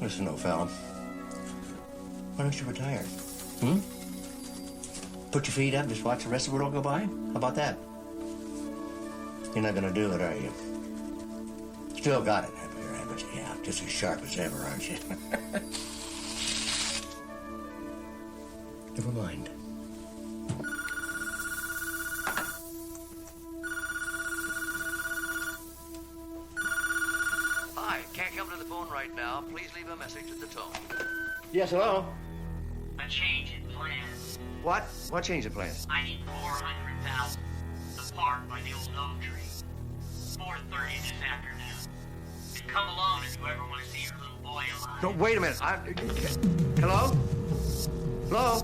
Listen, old fella. Why don't you retire? Hmm? Put your feet up, just watch the rest of the world go by? How about that? You're not gonna do it, are you? Still got it up here, haven't you? Yeah, just as sharp as ever, aren't you? Never mind. Hi, can't come to the phone right now. Please leave a message at the tone. Yes, hello? A change in plans. What? What change of plans? I need 400,000. The park by the old oak tree. 4:30 this afternoon. And come alone if you ever want to see your little boy alive. No, wait a minute. Hello? Hello?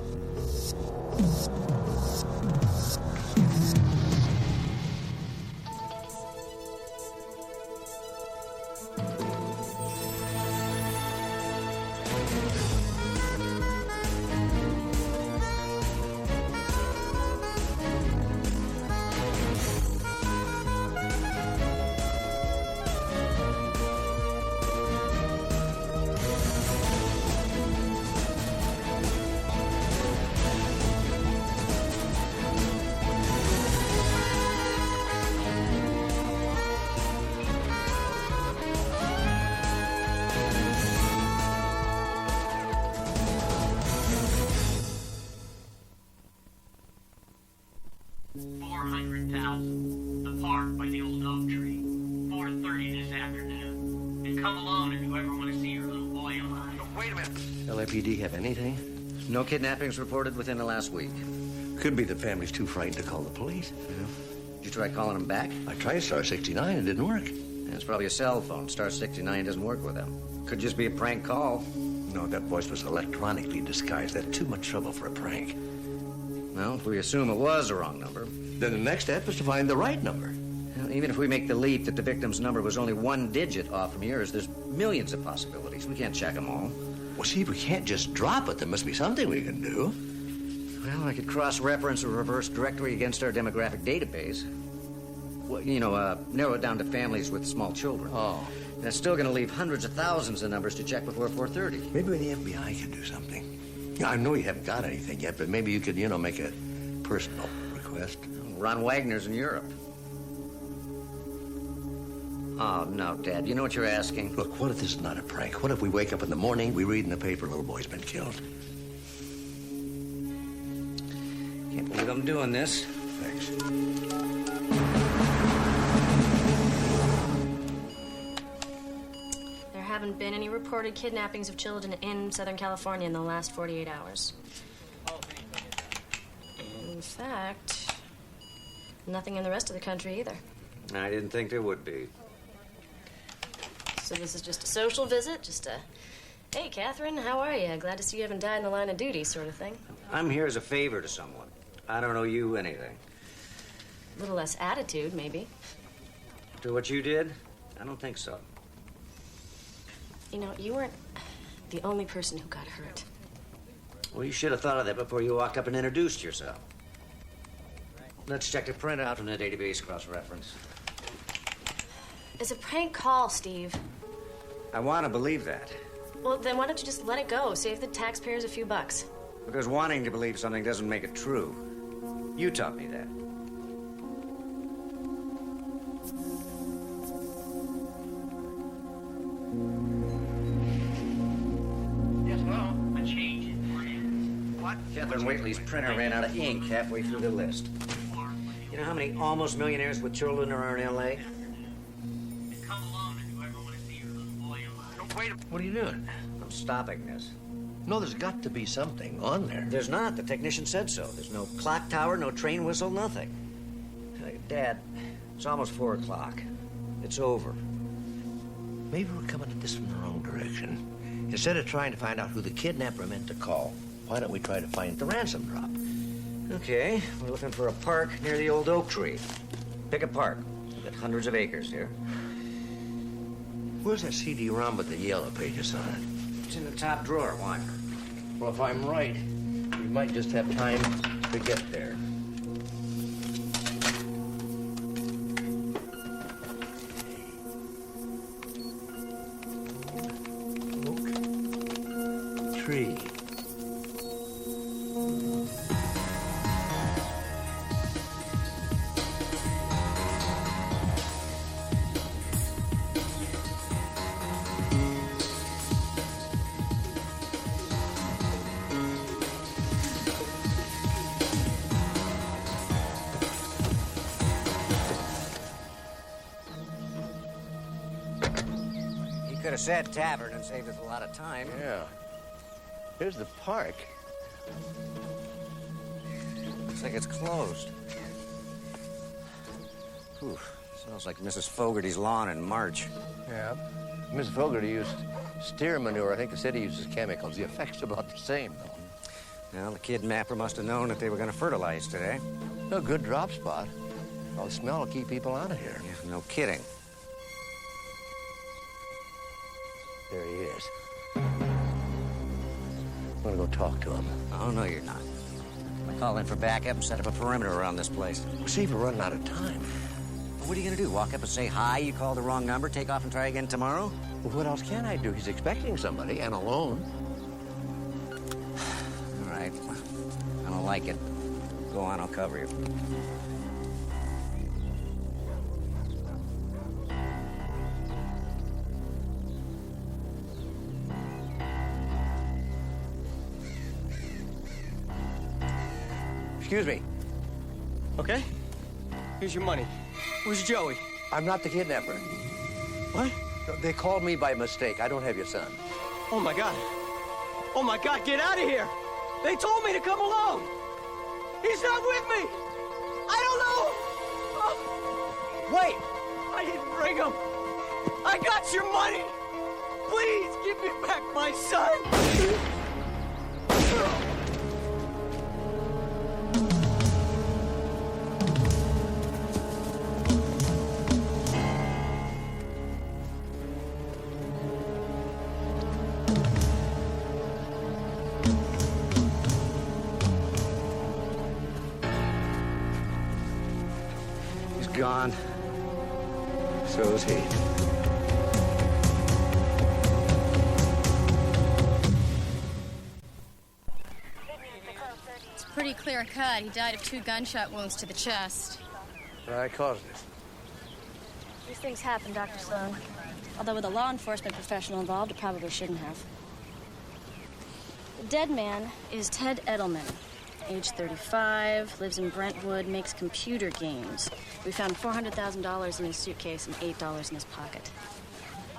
The park by the old oak tree. 4:30 this afternoon. And come alone if you ever want to see your little boy alive. No, wait a minute. LAPD have anything? No kidnappings reported within the last week. Could be the family's too frightened to call the police. Yeah. Did you try calling them back? I tried star 69. It didn't work. Yeah, it's probably a cell phone. Star 69 doesn't work with them. Could just be a prank call. No, that voice was electronically disguised. That's too much trouble for a prank. Well, if we assume it was a wrong number. Then the next step is to find the right number. Well, even if we make the leap that the victim's number was only one digit off from yours, there's millions of possibilities. We can't check them all. Well, see, we can't just drop it. There must be something we can do. Well, I could cross-reference a reverse directory against our demographic database. Well, narrow it down to families with small children. Oh. That's still going to leave hundreds of thousands of numbers to check before 4:30. Maybe the FBI can do something. I know you haven't got anything yet, but maybe you could, make a personal request. Ron Wagner's in Europe. Oh, no, Dad. You know what you're asking? Look, what if this is not a prank? What if we wake up in the morning, we read in the paper, little boy's been killed? Can't believe I'm doing this. Thanks. There haven't been any reported kidnappings of children in Southern California in the last 48 hours. In fact, nothing in the rest of the country either. I didn't think there would be. So this is just a social visit? Just a, hey, Catherine, how are you? Glad to see you haven't died in the line of duty sort of thing. I'm here as a favor to someone. I don't owe you anything. A little less attitude, maybe. To what you did? I don't think so. You know, you weren't the only person who got hurt. Well, you should have thought of that before you walked up and introduced yourself. Let's check the printout from the database cross-reference. It's a prank call, Steve. I want to believe that. Well, then why don't you just let it go? Save the taxpayers a few bucks. Because wanting to believe something doesn't make it true. You taught me that. Yes, hello? A change in plans. What? Catherine Waitley's printer ran out of ink halfway through the list. You know how many almost millionaires with children are in L.A.? Come alone if you ever want to see your little boy alive. Wait, what are you doing? I'm stopping this. No, there's got to be something on there. There's not. The technician said so. There's no clock tower, no train whistle, nothing. Dad, it's almost 4 o'clock. It's over. Maybe we're coming at this from the wrong direction. Instead of trying to find out who the kidnapper meant to call, why don't we try to find the ransom drop? Okay, we're looking for a park near the old oak tree. Pick a park. We've got hundreds of acres here. Where's that CD-ROM with the yellow pages on it? It's in the top drawer. Why? Well, if I'm right, we might just have time to get there. Look. tree. Could have said tavern and saved us a lot of time. Yeah. Here's the park. Looks like it's closed. Whew. Smells like Mrs. Fogarty's lawn in March. Yeah. Mrs. Fogarty used steer manure. I think the city uses chemicals. The effect's about the same, though. Well, the kidnapper must have known that they were going to fertilize today. A good drop spot. Well, the smell will keep people out of here. Yeah, no kidding. There he is. I'm gonna go talk to him. Oh, no, you're not. I'll call in for backup and set up a perimeter around this place. See if we're running out of time. What are you gonna do? Walk up and say hi, you called the wrong number, take off and try again tomorrow? Well, what else can I do? He's expecting somebody and alone. All right. I don't like it. Go on, I'll cover you. Excuse me. Okay. Here's your money. Where's Joey? I'm not the kidnapper. What? They called me by mistake. I don't have your son. Oh, my God. Oh, my God, get out of here. They told me to come alone. He's not with me. I don't know. Oh. Wait! I didn't bring him. I got your money. Please give me back my son. Gone. So is he. It's pretty clear cut. He died of 2 gunshot wounds to the chest. I caused it. These things happen, Dr. Sloan. Although with a law enforcement professional involved, it probably shouldn't have. The dead man is Ted Edelman. Age 35, lives in Brentwood, makes computer games. We found $400,000 in his suitcase and $8 in his pocket.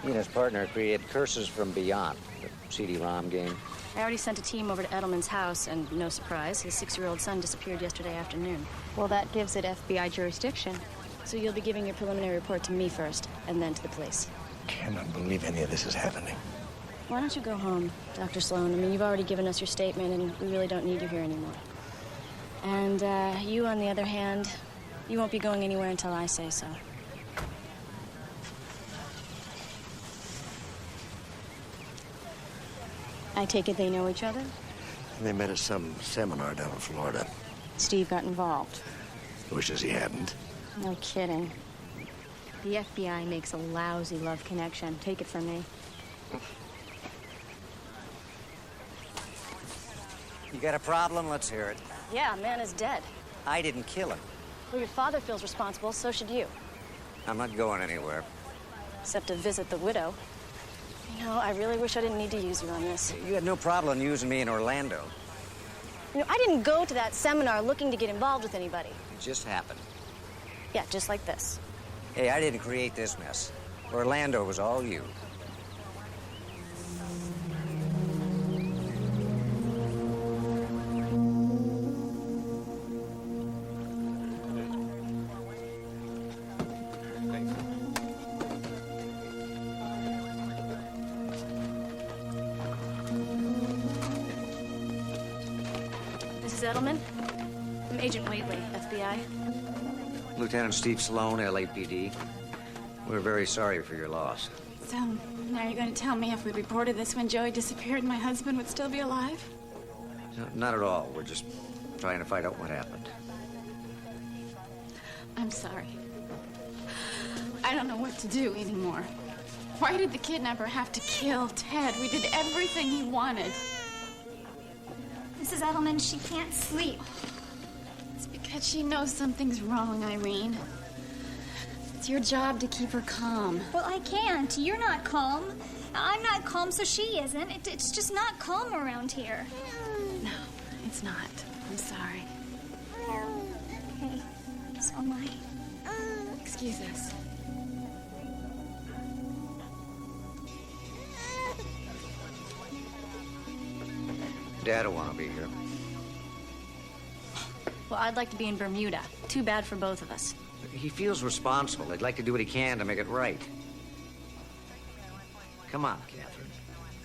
He and his partner created Curses from Beyond, the CD-ROM game. I already sent a team over to Edelman's house, and no surprise, his 6-year-old son disappeared yesterday afternoon. Well, that gives it FBI jurisdiction. So you'll be giving your preliminary report to me first, and then to the police. Cannot believe any of this is happening. Why don't you go home, Dr. Sloan? I mean, you've already given us your statement, and we really don't need you here anymore. And you, on the other hand, you won't be going anywhere until I say so. I take it they know each other? They met at some seminar down in Florida. Steve got involved. Wishes he hadn't. No kidding. The FBI makes a lousy love connection. Take it from me. You got a problem? Let's hear it. Yeah, man is dead. I didn't kill him. Well, your father feels responsible, so should you. I'm not going anywhere. Except to visit the widow. You know, I really wish I didn't need to use you on this. You had no problem using me in Orlando. You know, I didn't go to that seminar looking to get involved with anybody. It just happened. Yeah, just like this. Hey, I didn't create this mess. Orlando was all you. Mrs. Edelman? I'm Agent Whately, FBI. Lieutenant Steve Sloan, LAPD. We're very sorry for your loss. So, now you're going to tell me if we reported this when Joey disappeared, my husband would still be alive? No, not at all. We're just trying to find out what happened. I'm sorry. I don't know what to do anymore. Why did the kidnapper have to kill Ted? We did everything he wanted. Mrs. Edelman, she can't sleep. It's because she knows something's wrong, Irene. It's your job to keep her calm. Well, I can't. You're not calm. I'm not calm, so she isn't. It's just not calm around here. No, it's not. I'm sorry. Hey, so am I. Excuse us. Dad will want to be here. Well, I'd like to be in Bermuda. Too bad for both of us. He feels responsible. He'd like to do what he can to make it right. Come on, Catherine.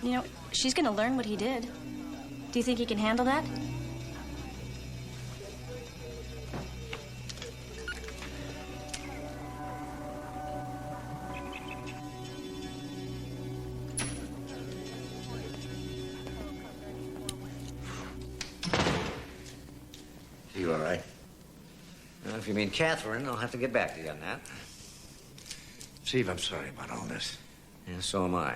You know, she's gonna learn what he did. Do you think he can handle that? You all right? Well, if you mean Catherine, I'll have to get back to you on that. Steve, I'm sorry about all this. Yeah, so am I.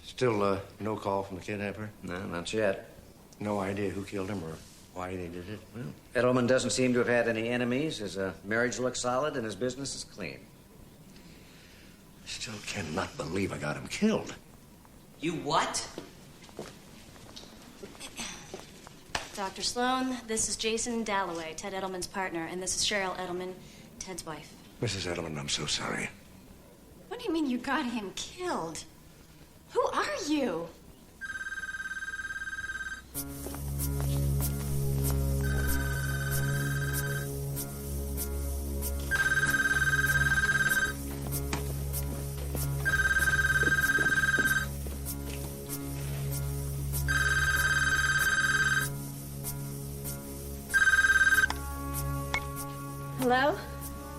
Still, no call from the kidnapper? No, not yet. No idea who killed him or why they did it? Well, Edelman doesn't seem to have had any enemies. His marriage looks solid and his business is clean. I still cannot believe I got him killed. You what? Dr. Sloan, this is Jason Dalloway, Ted Edelman's partner, and this is Cheryl Edelman, Ted's wife. Mrs. Edelman, I'm so sorry. What do you mean you got him killed? Who are you? Hello?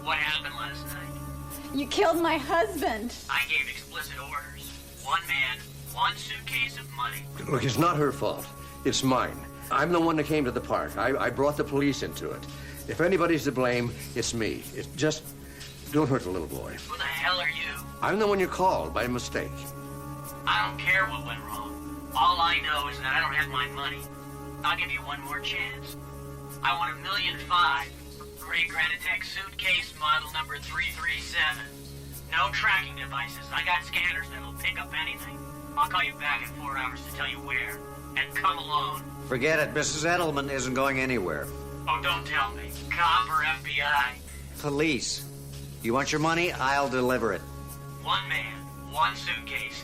What happened last night? You killed my husband. I gave explicit orders. One man, one suitcase of money. Look, it's not her fault. It's mine. I'm the one that came to the park. I brought the police into it. If anybody's to blame, it's me. It's just, don't hurt the little boy. Who the hell are you? I'm the one you called by mistake. I don't care what went wrong. All I know is that I don't have my money. I'll give you one more chance. I want $1.5 million. Gray Granitech suitcase model number 337. No tracking devices. I got scanners that'll pick up anything. I'll call you back in 4 hours to tell you where. And come alone. Forget it. Mrs. Edelman isn't going anywhere. Oh, don't tell me. Cop or FBI? Police. You want your money? I'll deliver it. One man, one suitcase.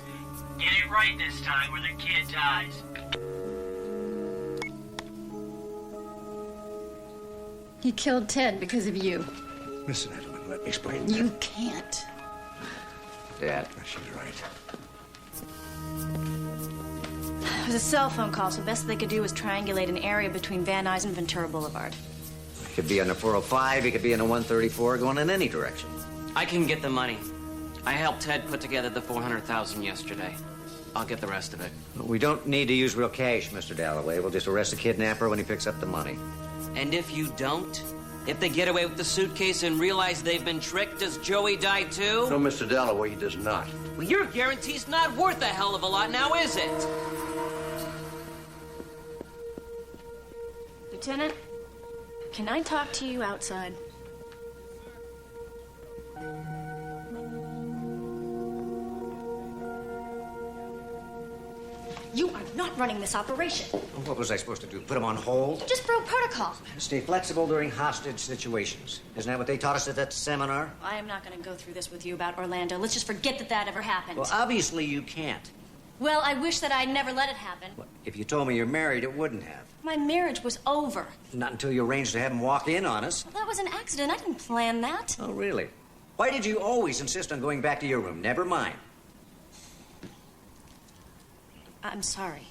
Get it right this time or the kid dies. He killed Ted because of you. Mrs. Edelman, let me explain. You can't. Dad. She's right. It was a cell phone call, so the best they could do was triangulate an area between Van Nuys and Ventura Boulevard. It could be on a 405, it could be on a 134, going in any direction. I can get the money. I helped Ted put together the $400,000 yesterday. I'll get the rest of it. We don't need to use real cash, Mr. Dalloway. We'll just arrest the kidnapper when he picks up the money. And if you don't? If they get away with the suitcase and realize they've been tricked, does Joey die too? No, Mr. Dalloway, he does not. Well, your guarantee's not worth a hell of a lot now, is it? Lieutenant, can I talk to you outside? You are not running this operation. What was I supposed to do? Put him on hold? Just broke protocol. Stay flexible during hostage situations. Isn't that what they taught us at that seminar? I am not going to go through this with you about Orlando. Let's just forget that that ever happened. Well, obviously you can't. Well, I wish that I'd never let it happen. Well, if you told me you're married, it wouldn't have. My marriage was over. Not until you arranged to have him walk in on us. Well, that was an accident. I didn't plan that. Oh, really? Why did you always insist on going back to your room? Never mind. I'm sorry.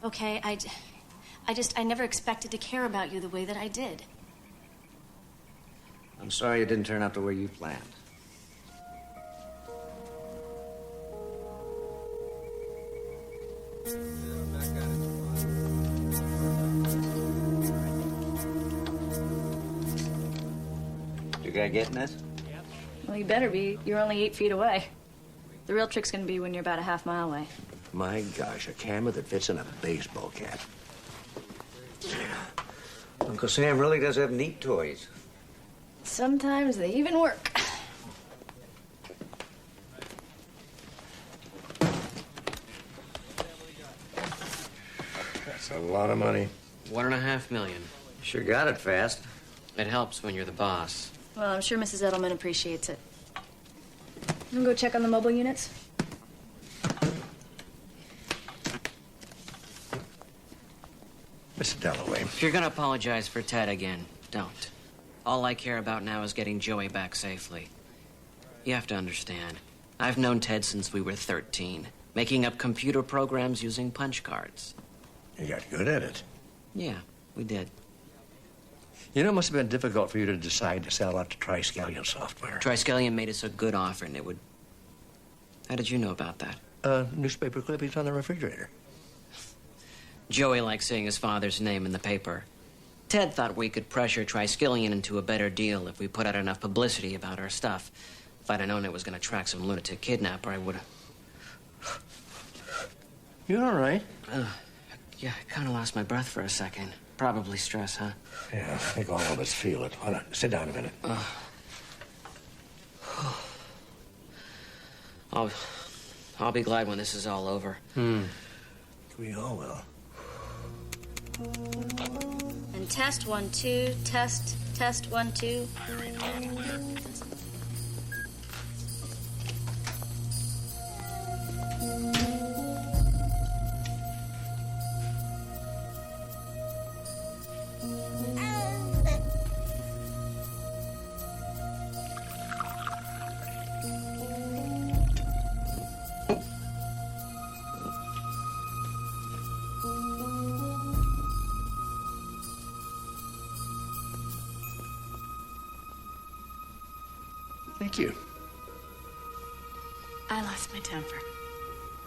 Okay, I never expected to care about you the way that I did. I'm sorry it didn't turn out the way you planned. You guy getting this? Well, you better be. You're only 8 feet away. The real trick's gonna be when you're about a half mile away. My gosh, a camera that fits in a baseball cap. Uncle Sam really does have neat toys. Sometimes they even work. That's a lot of money. $1.5 million. Sure got it fast. It helps when you're the boss. Well, I'm sure Mrs. Edelman appreciates it. You wanna go check on the mobile units? Mr. Dalloway. If you're gonna apologize for Ted again, don't. All I care about now is getting Joey back safely. You have to understand, I've known Ted since we were 13, making up computer programs using punch cards. You got good at it. Yeah, we did. You know, it must have been difficult for you to decide to sell out to Triskelion Software. Triskelion made us a good offer, and it would... How did you know about that? Newspaper clippings on the refrigerator. Joey liked seeing his father's name in the paper. Ted thought we could pressure Triskelion into a better deal if we put out enough publicity about our stuff. If I'd have known it was going to track some lunatic kidnapper, I would have... You all right? Yeah, I kind of lost my breath for a second. Probably stress, huh? Yeah, I think all of us feel it. Hold on, sit down a minute. I'll be glad when this is all over. We all will. And test 1, 2, test 1, 2. Thank you. I lost my temper.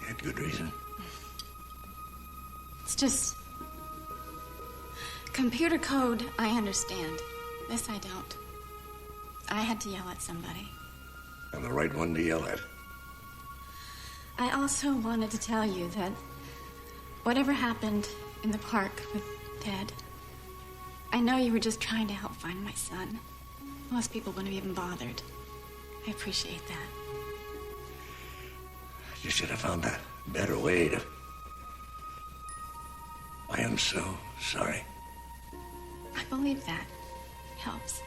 You had good reason. It's just... computer code, I understand. This I don't. I had to yell at somebody. I'm the right one to yell at. I also wanted to tell you that whatever happened in the park with Ted, I know you were just trying to help find my son. Most people wouldn't have even bothered. I appreciate that. You should have found a better way to... I am so sorry. I believe that. It helps.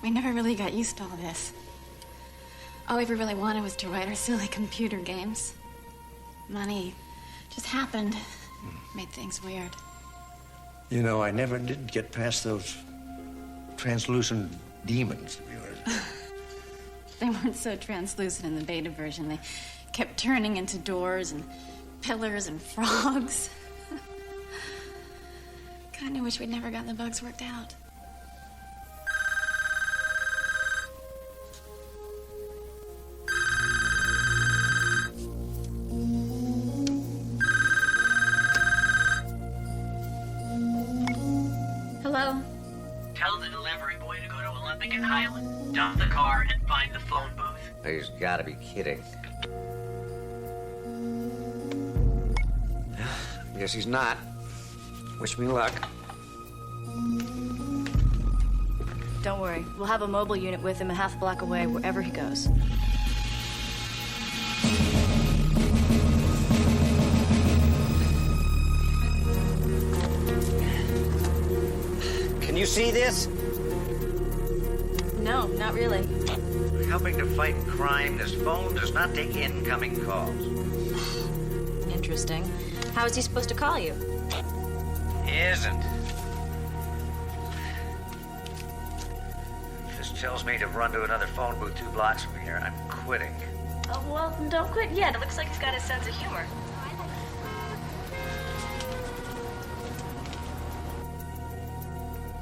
We never really got used to all this. All we really wanted was to write our silly computer games. Money just happened. Made things weird. You know, I never did get past those translucent demons of yours. They weren't so translucent in the beta version. They kept turning into doors and pillars and frogs. God, I wish we'd never gotten the bugs worked out. Hello? Tell the delivery boy to go to Olympic and Highland, dump the car, and find the phone booth. He's gotta be kidding. Guess he's not. Wish me luck. Don't worry. We'll have a mobile unit with him a half block away wherever he goes. Can you see this? No, not really. Helping to fight crime, this phone does not take incoming calls. Interesting. How is he supposed to call you? Isn't. This tells me to run to another phone booth 2 blocks from here. I'm quitting. Oh, well, don't quit yet. It looks like he's got a sense of humor.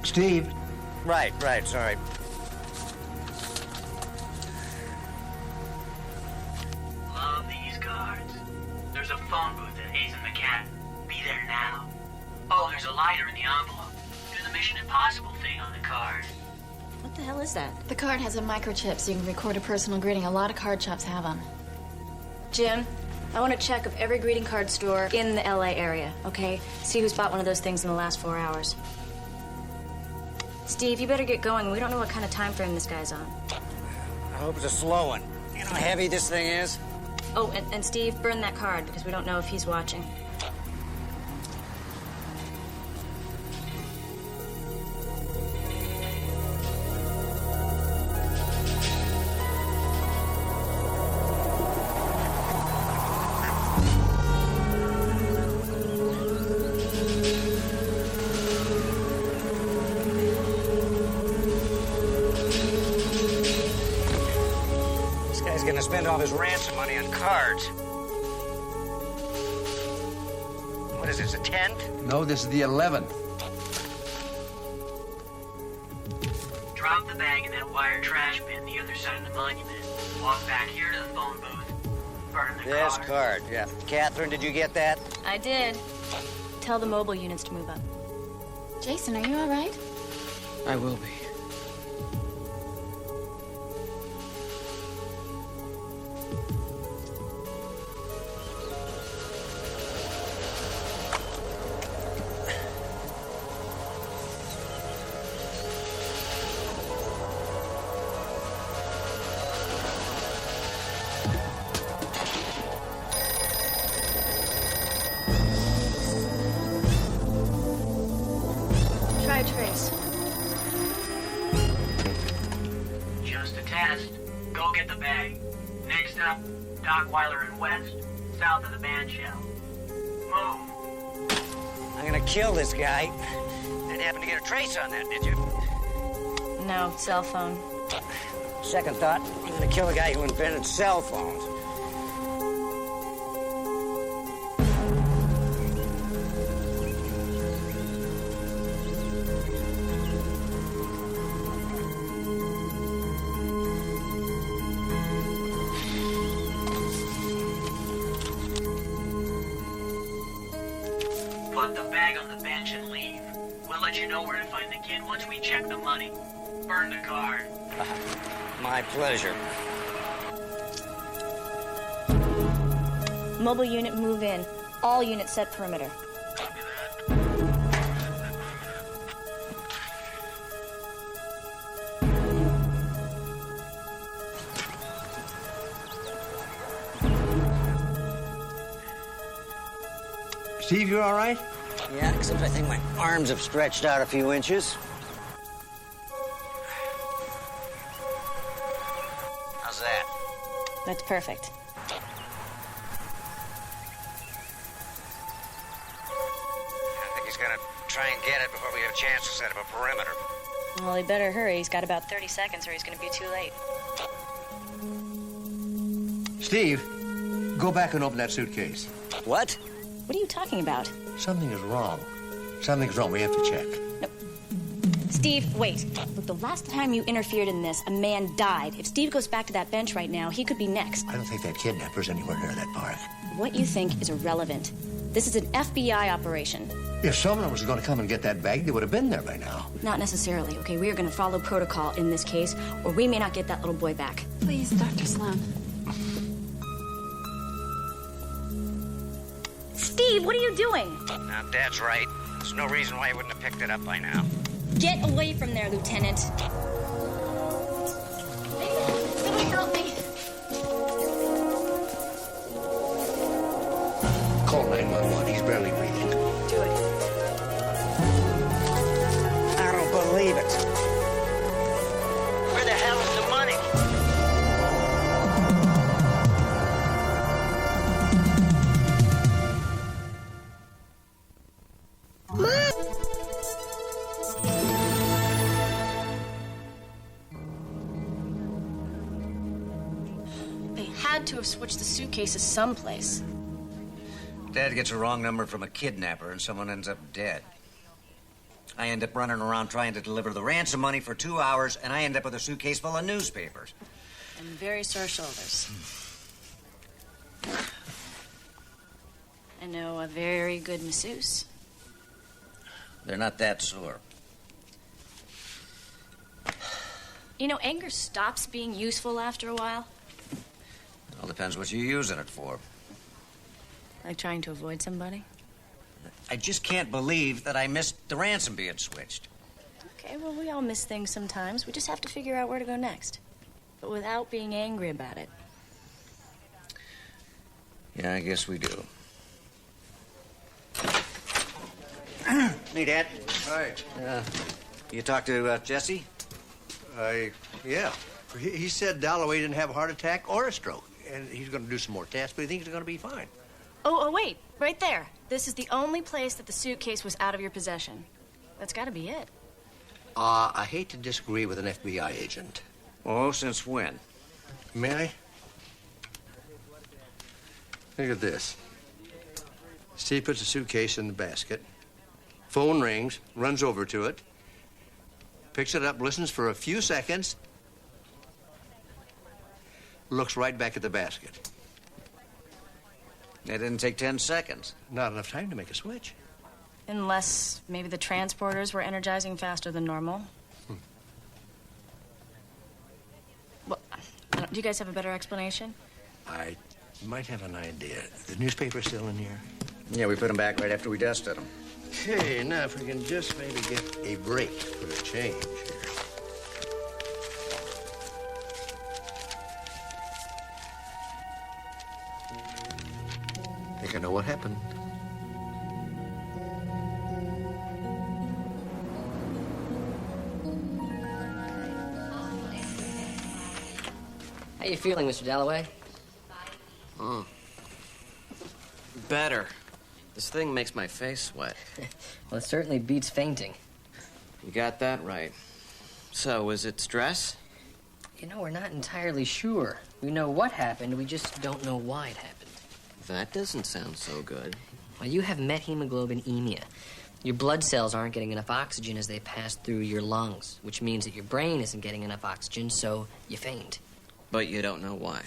Steve? Right, sorry. Love these cards. There's a phone booth at Hayes and McCann. Be there now. Oh, there's a lighter in the envelope. Do the Mission Impossible thing on the card. What What the hell is that? The card has a microchip so you can record a personal greeting. A lot of card shops have them. Jim, I want a check of every greeting card store in the LA area, okay? See who's bought one of those things in the last 4 hours. Steve, you better get going. We don't know what kind of time frame this guy's on. I hope it's a slow one. You know how heavy this thing is? Oh, and Steve, burn that card because we don't know if he's watching. Spend all his ransom money on cards. What is this, the 10th? No, this is the 11th. Drop the bag in that wire trash bin the other side of the monument. Walk back here to the phone booth. Burn the This card. card, yeah. Catherine, did you get that? I did. Tell the mobile units to move up. Jason, are you all right? I will be. Try trace. Just a test. Go get the bag. Next up, Doc Weiler and West, south of the band shell. Move. I'm gonna kill this guy. Didn't happen to get a trace on that, did you? No, cell phone. Second thought, I'm gonna kill the guy who invented cell phones. Put the bag on the bench and leave. We'll let you know where to find the kid once we check the money. Burn the card. My pleasure. Mobile unit move in. All units set perimeter. Steve, you all right? Yeah, except I think my arms have stretched out a few inches. How's that? That's perfect. I think he's gonna try and get it before we have a chance to set up a perimeter. Well, he better hurry. He's got about 30 seconds or he's going to be too late. Steve, go back and open that suitcase. What? What are you talking about? Something is wrong. Something's wrong. We have to check. No. Steve, wait. Look, the last time you interfered in this, a man died. If Steve goes back to that bench right now, he could be next. I don't think that kidnapper's anywhere near that park. What you think is irrelevant. This is an FBI operation. If someone was going to come and get that bag, they would have been there by now. Not necessarily, okay? We are going to follow protocol in this case, or we may not get that little boy back. Please, Dr. Sloan. Steve, what are you doing? Now, Dad's right. There's no reason why he wouldn't have picked it up by now. Get away from there, Lieutenant. Somebody help me. Call 911. He's barely breathing. Do it. I don't believe it. Where the hell is the money? They had to have switched the suitcases someplace. Dad gets a wrong number from a kidnapper and someone ends up dead. I end up running around trying to deliver the ransom money for 2 hours, and I end up with a suitcase full of newspapers. And very sore shoulders. I know a very good masseuse. They're not that sore. You know, anger stops being useful after a while. All depends what you're using it for. Like trying to avoid somebody. I just can't believe that I missed the ransom being switched. Okay, well, we all miss things sometimes. We just have to figure out where to go next. But without being angry about it. Yeah, I guess we do. Hey, Dad. Hi. You talked to Jesse? Yeah. He said Dalloway didn't have a heart attack or a stroke, and he's going to do some more tests, but he thinks he's going to be fine. Oh, wait. Right there. This is the only place that the suitcase was out of your possession. That's got to be it. I hate to disagree with an FBI agent. Oh, since when? May I? Look at this. Steve puts the suitcase in the basket. Phone rings, runs over to it, picks it up, listens for a few seconds, looks right back at the basket. It didn't take 10 seconds. Not enough time to make a switch. Unless maybe the transporters were energizing faster than normal. Well, do you guys have a better explanation? I might have an idea. The newspaper's still in here? Yeah, we put them back right after we dusted them. Okay, now if we can just maybe get a break for a change here. I think I know what happened. How you feeling, Mr. Dalloway? Better. This thing makes my face sweat. Well, it certainly beats fainting. You got that right. So, is it stress? You know, we're not entirely sure. We know what happened, we just don't know why it happened. That doesn't sound so good. Well, you have methemoglobinemia. Your blood cells aren't getting enough oxygen as they pass through your lungs, which means that your brain isn't getting enough oxygen, so you faint. But you don't know why.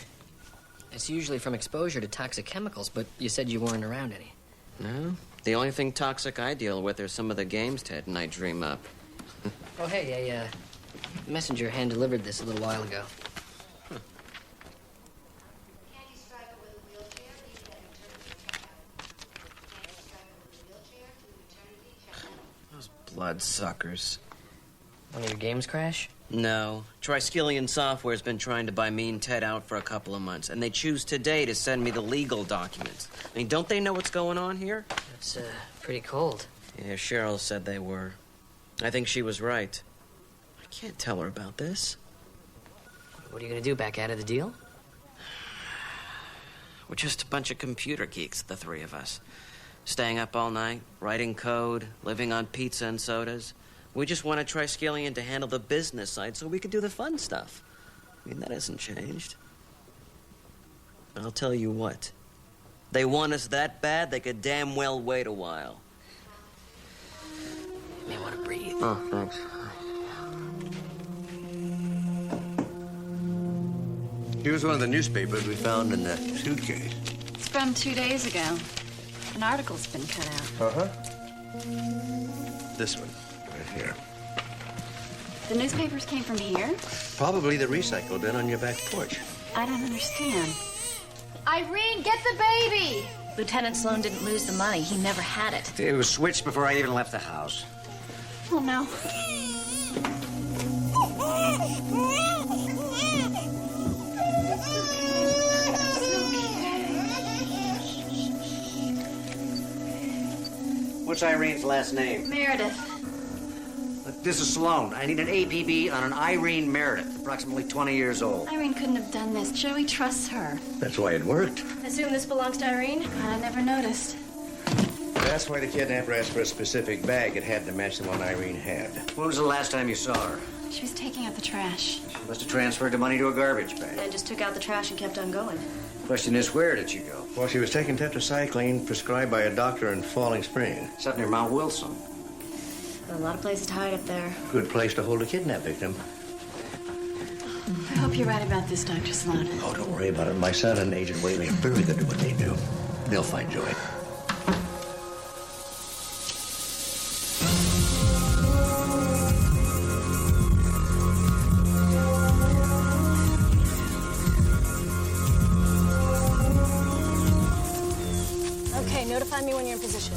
It's usually from exposure to toxic chemicals, but you said you weren't around any. No? The only thing toxic I deal with are some of the games Ted and I dream up. Oh, hey, a messenger hand-delivered this a little while ago. Those bloodsuckers. One of your games crash? No. Triskelion Software's been trying to buy me and Ted out for a couple of months, and they choose today to send me the legal documents. I mean, don't they know what's going on here? It's, pretty cold. Yeah, Cheryl said they were. I think she was right. I can't tell her about this. What are you gonna do, back out of the deal? We're just a bunch of computer geeks, the three of us. Staying up all night, writing code, living on pizza and sodas. We just want a Triskelion to handle the business side so we can do the fun stuff. I mean, that hasn't changed. But I'll tell you what. They want us that bad, they could damn well wait a while. You may want to breathe. Oh, thanks. Here's one of the newspapers we found in that suitcase. It's from 2 days ago. An article's been cut out. Uh-huh. This one, right here. The newspapers came from here? Probably the recycle bin on your back porch. I don't understand. Irene, get the baby! Lieutenant Sloan didn't lose the money. He never had it. It was switched before I even left the house. Oh, no. What's Irene's last name? Meredith. This is Sloan. I need an APB on an Irene Meredith, approximately 20 years old. Irene couldn't have done this. Joey trusts her. That's why it worked. Assume this belongs to Irene? God, I never noticed. That's why the kidnapper asked for a specific bag. It had to match the one Irene had. When was the last time you saw her? She was taking out the trash. She must have transferred the money to a garbage bag. And just took out the trash and kept on going. Question is, where did she go? Well, she was taking tetracycline prescribed by a doctor in Falling Spring. It's up near Mount Wilson. A lot of places to hide up there. Good place to hold a kidnap victim. I hope you're right about this, Dr. Sloan. Oh, don't worry about it. My son and Agent Whaley are very good at what they do. They'll find Joey. me when you're in position.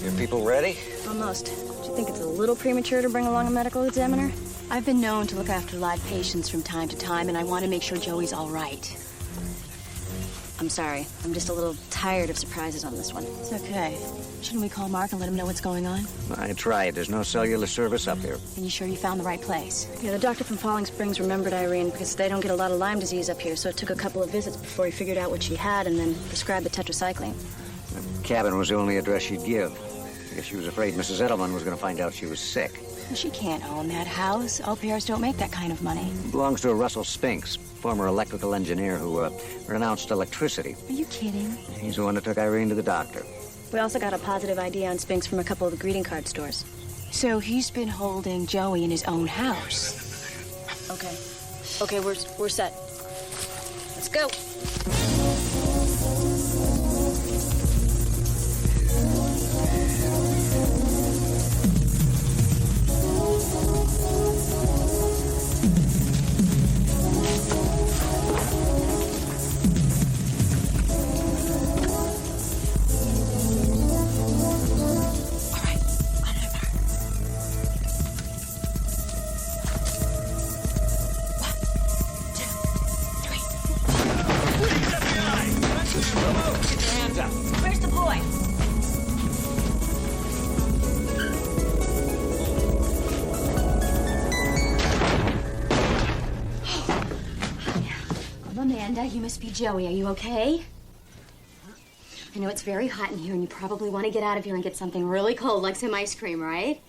Your people ready? Almost. Do you think it's a little premature to bring along a medical examiner? I've been known to look after live patients from time to time, and I want to make sure Joey's all right. I'm sorry. I'm just a little tired of surprises on this one. It's okay. Shouldn't we call Mark and let him know what's going on? I tried. There's no cellular service up here. Are you sure you found the right place? Yeah, the doctor from Falling Springs remembered Irene because they don't get a lot of Lyme disease up here, so it took a couple of visits before he figured out what she had and then prescribed the tetracycline. The cabin was the only address she'd give. I guess she was afraid Mrs. Edelman was going to find out she was sick. She can't own that house. Au pairs don't make that kind of money. It belongs to a Russell Spinks, former electrical engineer who renounced electricity. Are you kidding? He's the one that took Irene to the doctor. We also got a positive ID on Spinks from a couple of the greeting card stores. So he's been holding Joey in his own house. Okay. Okay, we're set. Let's go. Where's the boy? Oh, Amanda, you must be Joey. Are you okay? I know it's very hot in here, and you probably want to get out of here and get something really cold, like some ice cream, right?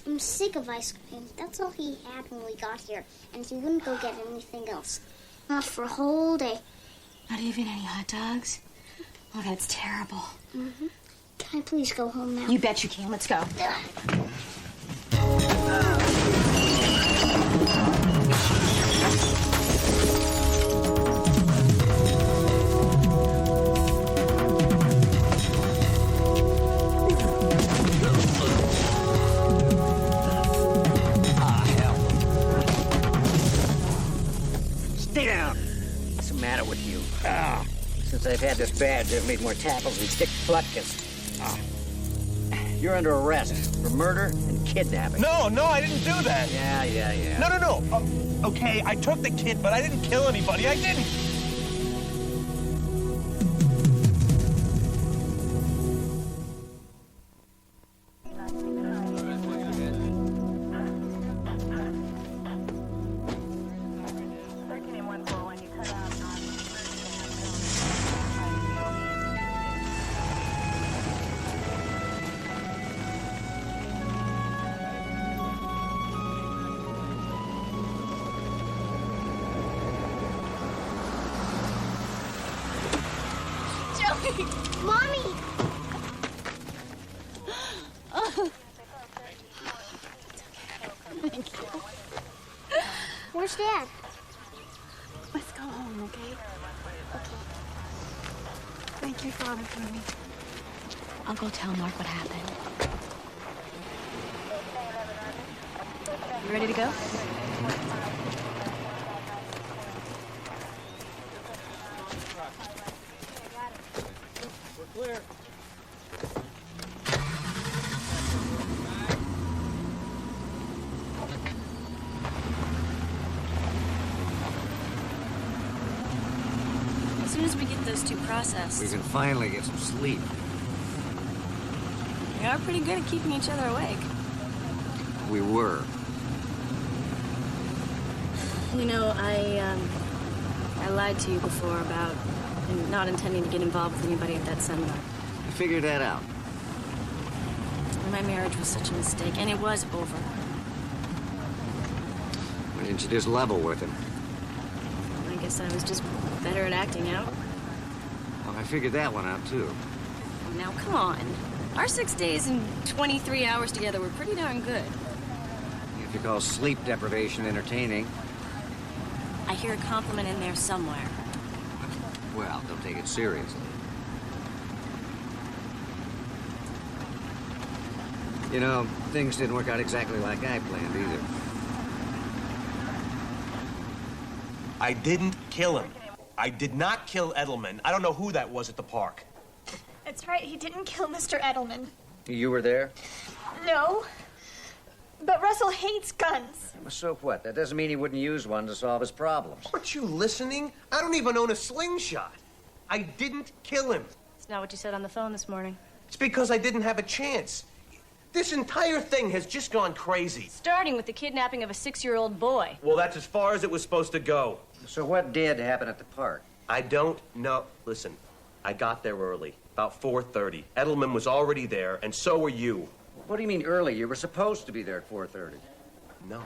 I'm sick of ice cream. That's all he had when we got here, and he wouldn't go get anything else. Not for a whole day. Not even any hot dogs? Oh, that's terrible. Mm-hmm. Can I please go home now? You bet you can. Let's go. Stay down. What's the matter with you? Since I've had this badge, I've made more tackles than Dick Van Dyke. You're under arrest for murder and kidnapping. No, I didn't do that. Yeah. No. Okay, I took the kid, but I didn't kill anybody. I didn't. Mommy! Oh. Thank you. Where's Dad? Let's go home, okay? Thank you, Father, for me. I'll go tell Mark what happened. You ready to go? We're clear. As soon as we get those two processed, We can finally get some sleep. we are pretty good at keeping each other awake. We were. You know, I lied to you before about not intending to get involved with anybody at that seminar. I figured that out. My marriage was such a mistake, and it was over. Why didn't you just level with him? I guess I was just better at acting out. Well, I figured that one out, too. Now, come on. Our 6 days and 23 hours together were pretty darn good. If you call sleep deprivation entertaining, I hear a compliment in there somewhere. well, don't take it seriously. You know, things didn't work out exactly like I planned either. I didn't kill him. I did not kill Edelman. I don't know who that was at the park. That's right, he didn't kill Mr. Edelman. You were there? No. But Russell hates guns. So what? That doesn't mean he wouldn't use one to solve his problems. Aren't you listening? I don't even own a slingshot. I didn't kill him. It's not what you said on the phone this morning. It's because I didn't have a chance. This entire thing has just gone crazy. Starting with the kidnapping of a 6-year-old boy. Well, that's as far as it was supposed to go. So what did happen at the park? I don't know. Listen, I got there early, about 4:30. Edelman was already there, and so were you. What do you mean early? You were supposed to be there at 4:30. No.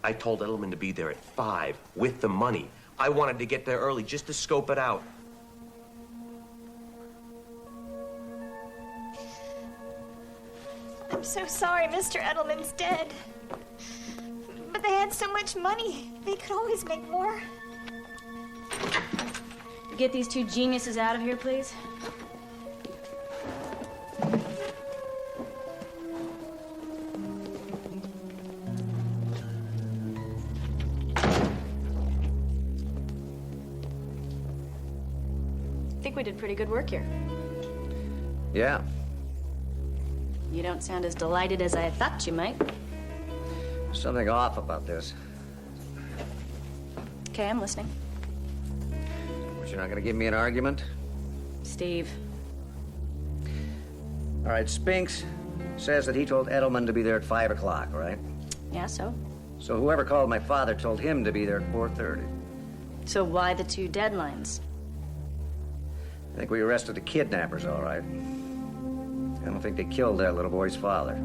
I told Edelman to be there at 5 with the money. I wanted to get there early just to scope it out. I'm so sorry Mr. Edelman's dead. But they had so much money. They could always make more. Get these two geniuses out of here, please. I think we did pretty good work here. Yeah. You don't sound as delighted as I thought you might. Something off about this. Okay, I'm listening. But you're not going to give me an argument? Steve. All right, Spinks says that he told Edelman to be there at 5 o'clock, right? Yeah, so? So whoever called my father told him to be there at 4:30. So why the two deadlines? I think we arrested the kidnappers, all right. I don't think they killed that little boy's father.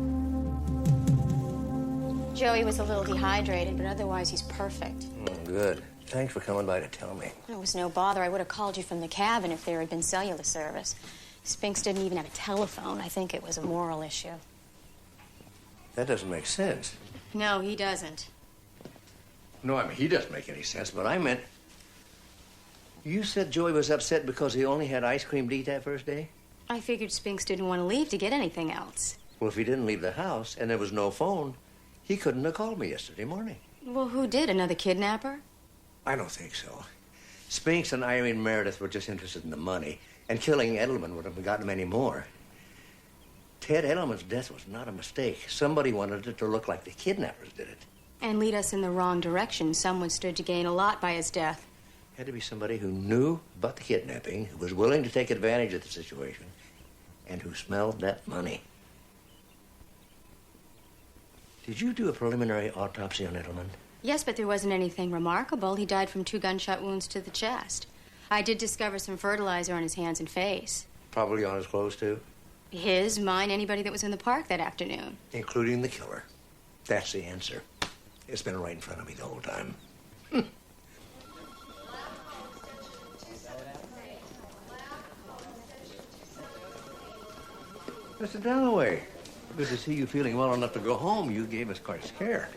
Joey was a little dehydrated, but otherwise he's perfect. Good. Thanks for coming by to tell me. It was no bother. I would have called you from the cabin if there had been cellular service. Spinks didn't even have a telephone. I think it was a moral issue. That doesn't make sense. No, he doesn't. No, I mean, he doesn't make any sense, but I meant... You said Joey was upset because he only had ice cream to eat that first day? I figured Spinks didn't want to leave to get anything else. Well, if he didn't leave the house and there was no phone, he couldn't have called me yesterday morning. Well, who did? Another kidnapper? I don't think so. Spinks and Irene Meredith were just interested in the money, and killing Edelman would have gotten him any more. Ted Edelman's death was not a mistake. Somebody wanted it to look like the kidnappers did it. And lead us in the wrong direction. Someone stood to gain a lot by his death. Had to be somebody who knew about the kidnapping, who was willing to take advantage of the situation, and who smelled that money. Did you do a preliminary autopsy on Edelman? Yes, but there wasn't anything remarkable. He died from 2 gunshot wounds to the chest. I did discover some fertilizer on his hands and face. Probably on his clothes, too? His, mine, anybody that was in the park that afternoon. Including the killer. That's the answer. It's been right in front of me the whole time. Mr. Dalloway, good to see you feeling well enough to go home. You gave us quite a scare.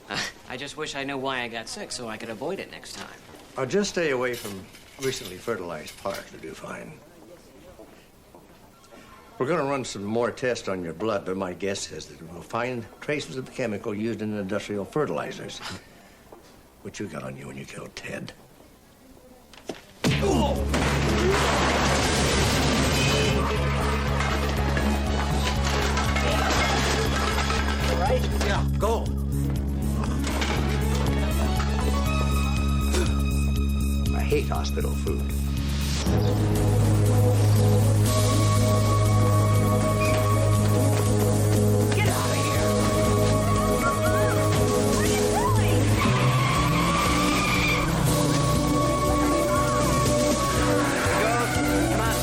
I just wish I knew why I got sick so I could avoid it next time. I'll just stay away from recently fertilized parks to do fine. We're going to run some more tests on your blood, but my guess is that we'll find traces of the chemical used in industrial fertilizers. What you got on you when you killed Ted. Right? Yeah, go. I hate hospital food. Get out of here. What are you doing? Come on.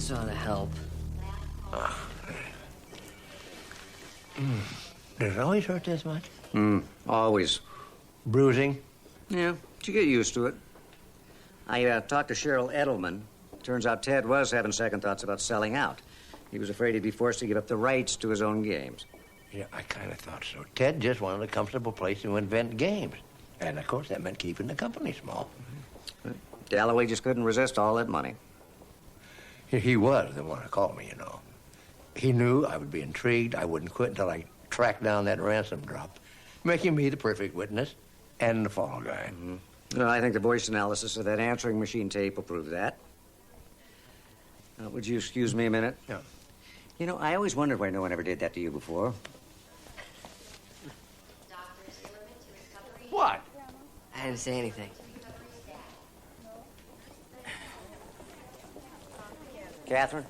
This ought to help. Does it always hurt this much? Always. Bruising? Yeah, but you get used to it. I talked to Cheryl Edelman. Turns out Ted was having second thoughts about selling out. He was afraid he'd be forced to give up the rights to his own games. Yeah, I kind of thought so. Ted just wanted a comfortable place to invent games. And, of course, that meant keeping the company small. Dalloway just couldn't resist all that money. He was the one who called me, you know. He knew I would be intrigued. I wouldn't quit until I tracked down that ransom drop, making me the perfect witness and the fall guy. Well, I think the voice analysis of that answering machine tape will prove that. Would you excuse me a minute? Yeah. You know, I always wondered why no one ever did that to you before. What? I didn't say anything. Catherine?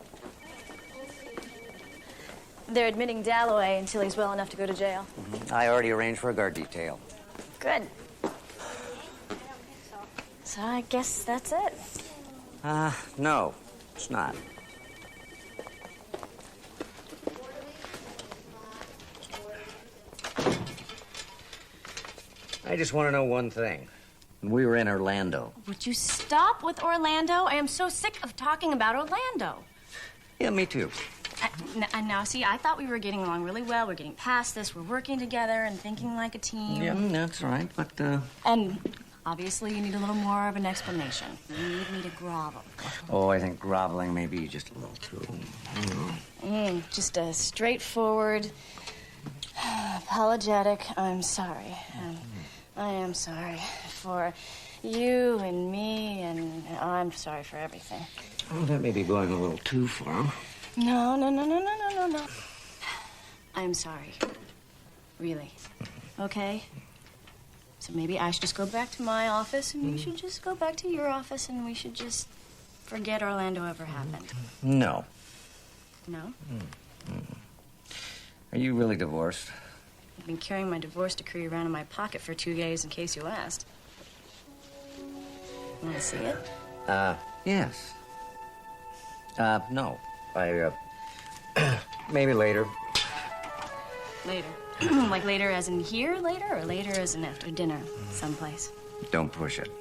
They're admitting Dalloway until he's well enough to go to jail. I already arranged for a guard detail. Good. So I guess that's it. No, it's not. I just want to know one thing. When we were in Orlando. Would you stop with Orlando? I am so sick of talking about Orlando. Yeah, me too. Now, see, I thought we were getting along really well. We're getting past this. We're working together and thinking like a team. Yeah, that's right, but, And obviously you need a little more of an explanation. You need me to grovel. Oh, I think groveling may be just a little too... Just a straightforward, apologetic, I'm sorry. I am sorry for you and me, and I'm sorry for everything. Oh, that may be going a little too far. No. I'm sorry. Really. Okay? So maybe I should just go back to my office, and you should just go back to your office, and we should just forget Orlando ever happened. No. No? Are you really divorced? I've been carrying my divorce decree around in my pocket for 2 days in case you asked. Want to see it? Yes. No. Maybe later. Later. Like later as in here later, or later as in after dinner someplace? Don't push it.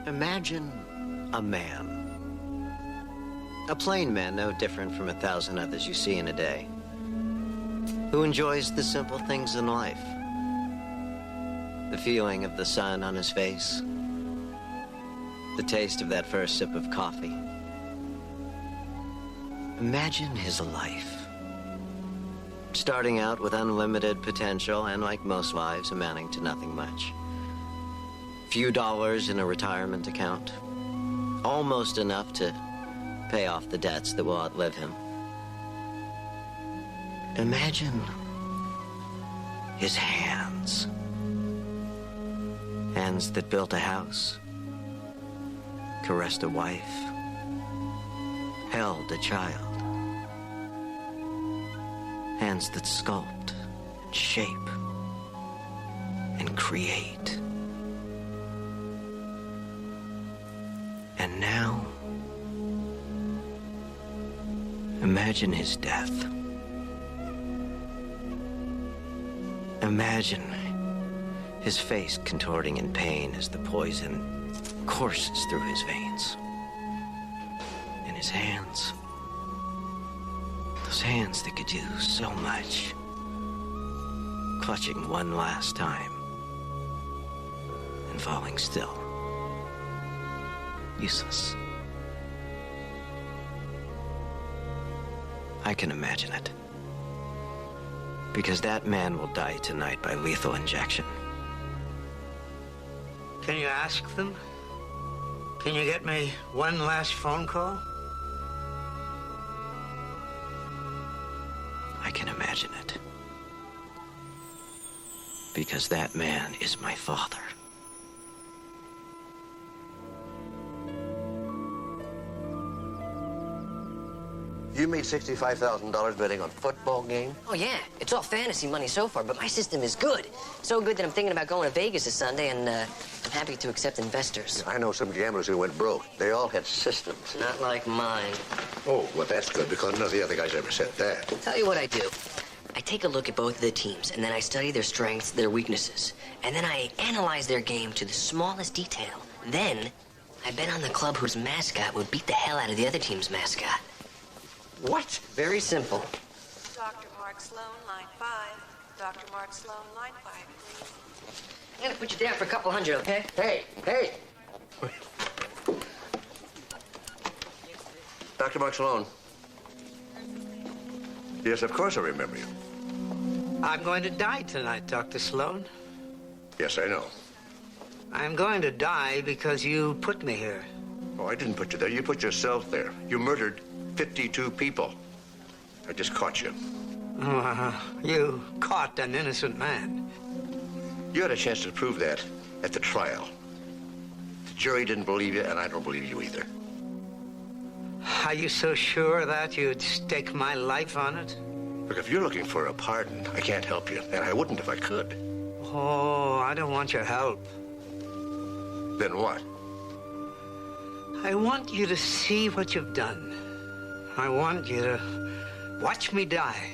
Imagine a man. A plain man, no different from 1,000 others you see in a day. Who enjoys the simple things in life. The feeling of the sun on his face. The taste of that first sip of coffee. Imagine his life. Starting out with unlimited potential and, like most lives, amounting to nothing much. Few dollars in a retirement account. Almost enough to pay off the debts that will outlive him. Imagine his hands. Hands that built a house, caressed a wife, held a child. Hands that sculpt, shape, and create. And now, imagine his death. Imagine his face contorting in pain as the poison courses through his veins. And his hands, those hands that could do so much, clutching one last time and falling still. Useless. I can imagine it. Because that man will die tonight by lethal injection. Can you ask them? Can you get me one last phone call? I can imagine it. Because that man is my father. You made $65,000 betting on football game? Oh, yeah. It's all fantasy money so far, but my system is good. So good that I'm thinking about going to Vegas this Sunday, and I'm happy to accept investors. I know some gamblers who went broke. They all had systems. Not like mine. Oh, well, that's good, because none of the other guys ever said that. Tell you what I do. I take a look at both of the teams, and then I study their strengths, their weaknesses. And then I analyze their game to the smallest detail. Then, I bet on the club whose mascot would beat the hell out of the other team's mascot. What? Very simple. Dr. Mark Sloan, line 5. Dr. Mark Sloan, line 5, please. I'm gonna put you down for a couple hundred, okay? Hey! Dr. Mark Sloan. Yes, of course I remember you. I'm going to die tonight, Dr. Sloan. Yes, I know. I'm going to die because you put me here. Oh, I didn't put you there. You put yourself there. You murdered 52 people. I just caught you. You caught an innocent man. You had a chance to prove that at the trial. The jury didn't believe you, and I don't believe you either. Are you so sure that you'd stake my life on it? Look, if you're looking for a pardon, I can't help you, and I wouldn't if I could. Oh, I don't want your help. Then what? I want you to see what you've done. I want you to watch me die.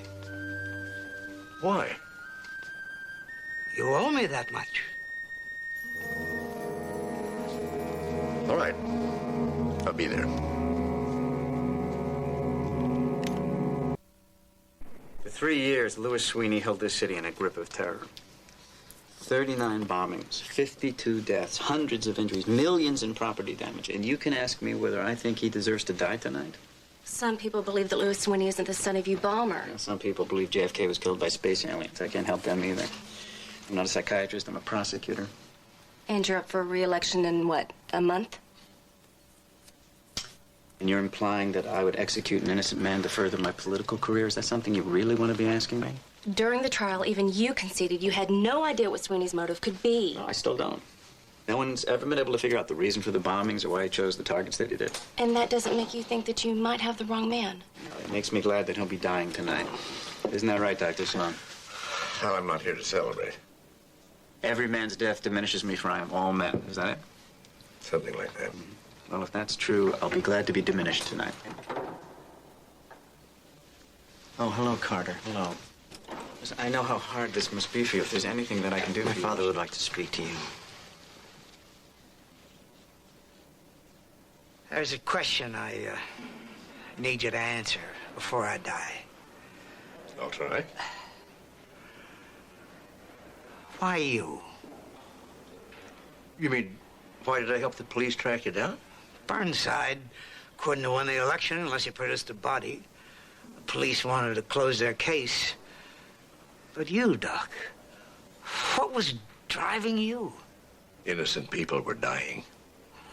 Why? You owe me that much. All right. I'll be there. For 3 years, Louis Sweeney held this city in a grip of terror. 39 bombings, 52 deaths, hundreds of injuries, millions in property damage. And you can ask me whether I think he deserves to die tonight? Some people believe that Louis Sweeney isn't the son of you bomber. You know, some people believe JFK was killed by space aliens. I can't help them either. I'm not a psychiatrist, I'm a prosecutor. And you're up for re-election in, what, a month? And you're implying that I would execute an innocent man to further my political career? Is that something you really want to be asking me? During the trial, even you conceded you had no idea what Sweeney's motive could be. No, I still don't. No one's ever been able to figure out the reason for the bombings or why he chose the targets that he did. And that doesn't make you think that you might have the wrong man? It makes me glad that he'll be dying tonight. Isn't that right, Dr. Sloan? Well, I'm not here to celebrate. Every man's death diminishes me, for I am all men. Is that it? Something like that. Well, if that's true, I'll be glad to be diminished tonight. Oh, hello, Carter. Hello. Listen, I know how hard this must be for you. If there's anything that I can do My for you... father would like to speak to you. There's a question I need you to answer before I die. I'll try. Why you? You mean, why did I help the police track you down? Burnside couldn't have won the election unless he produced a body. The police wanted to close their case. But you, Doc, what was driving you? Innocent people were dying.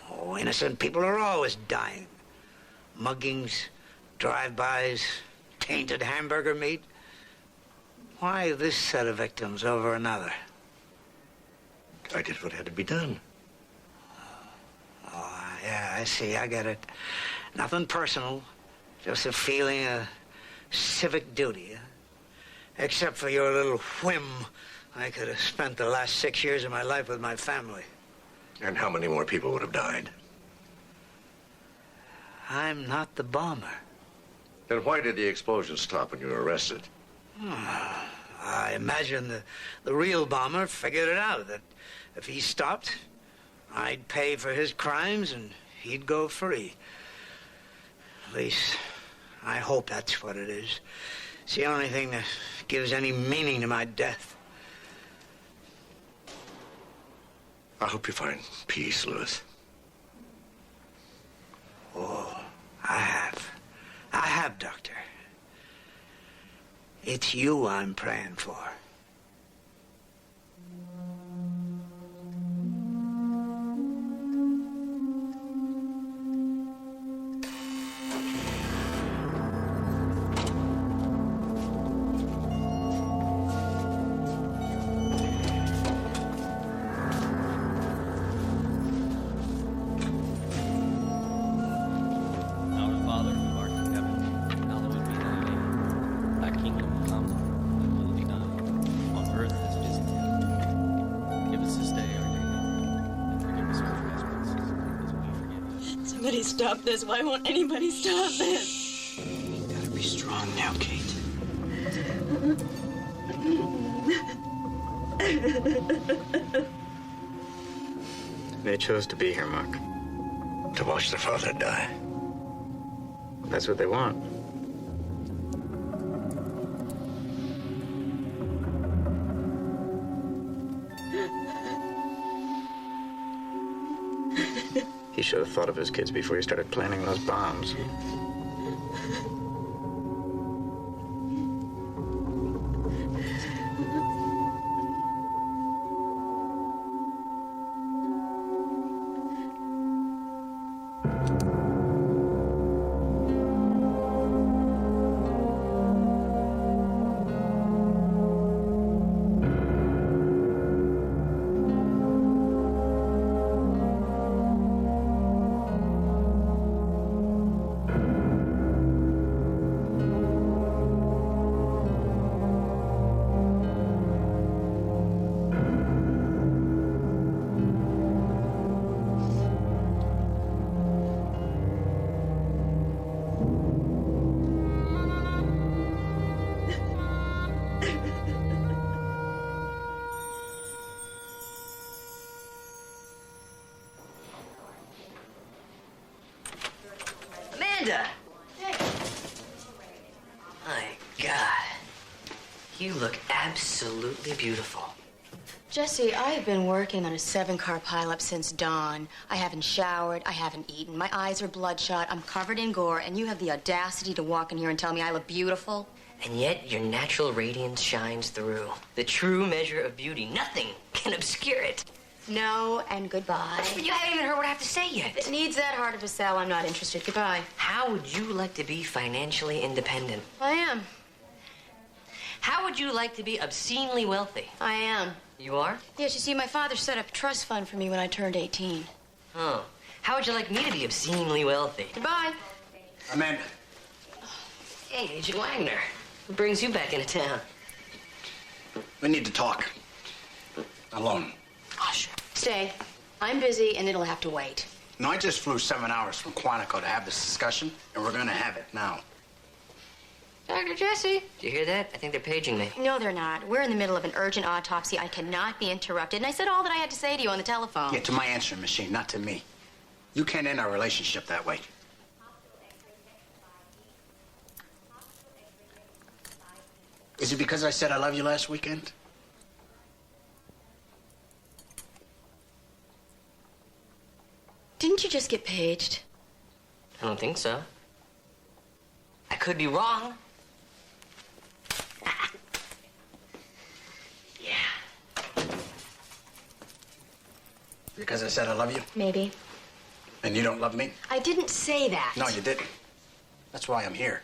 Oh, innocent people are always dying. Muggings, drive-bys, tainted hamburger meat. Why this set of victims over another? I did what had to be done. Oh, yeah, I see. I get it. Nothing personal. Just a feeling of civic duty. Huh? Except for your little whim, I could have spent the last 6 years of my life with my family. And how many more people would have died? I'm not the bomber. Then why did the explosion stop when you were arrested? I imagine the real bomber figured it out, that if he stopped, I'd pay for his crimes and he'd go free. At least, I hope that's what it is. It's the only thing that gives any meaning to my death. I hope you find peace, Louis. Oh, I have, Doctor. It's you I'm praying for. anybody stop this? Why won't anybody stop this? You gotta be strong now, Kate. They chose to be here, Mark. To watch their father die. That's what they want. He should have thought of his kids before he started planting those bombs. My God. You look absolutely beautiful. Jesse, I've been working on a 7-car pileup since dawn. I haven't showered, I haven't eaten, my eyes are bloodshot, I'm covered in gore, and you have the audacity to walk in here and tell me I look beautiful? And yet your natural radiance shines through. The true measure of beauty. Nothing can obscure it. No, and goodbye. But you haven't even heard what I have to say yet. If it needs that hard of a sell, I'm not interested. Goodbye. How would you like to be financially independent? I am. How would you like to be obscenely wealthy? I am. You are? Yes, you see, my father set up a trust fund for me when I turned 18. Oh. How would you like me to be obscenely wealthy? Goodbye. Amanda. Hey, Agent Wagner. What brings you back into town? We need to talk. Alone. Oh, sure. Stay. I'm busy, and it'll have to wait. No, I just flew 7 hours from Quantico to have this discussion, and we're gonna have it now. Dr. Jesse. Did you hear that? I think they're paging me. No, they're not. We're in the middle of an urgent autopsy. I cannot be interrupted. And I said all that I had to say to you on the telephone. Yeah, to my answering machine, not to me. You can't end our relationship that way. Is it because I said I love you last weekend? Didn't you just get paged? I don't think so. I could be wrong. Because I said I love you? Maybe. And you don't love me? I didn't say that. No, you didn't. That's why I'm here.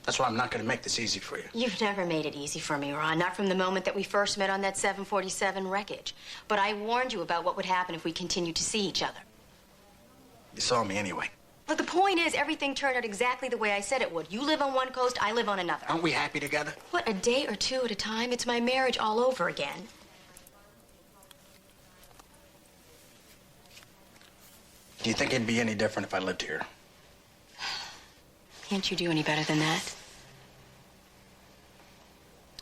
That's why I'm not gonna make this easy for you. You've never made it easy for me, Ron. Not from the moment that we first met on that 747 wreckage. But I warned you about what would happen if we continued to see each other. You saw me anyway. But the point is, everything turned out exactly the way I said it would. You live on one coast, I live on another. Aren't we happy together? What, a day or two at a time? It's my marriage all over again. Do you think it'd be any different if I lived here? Can't you do any better than that?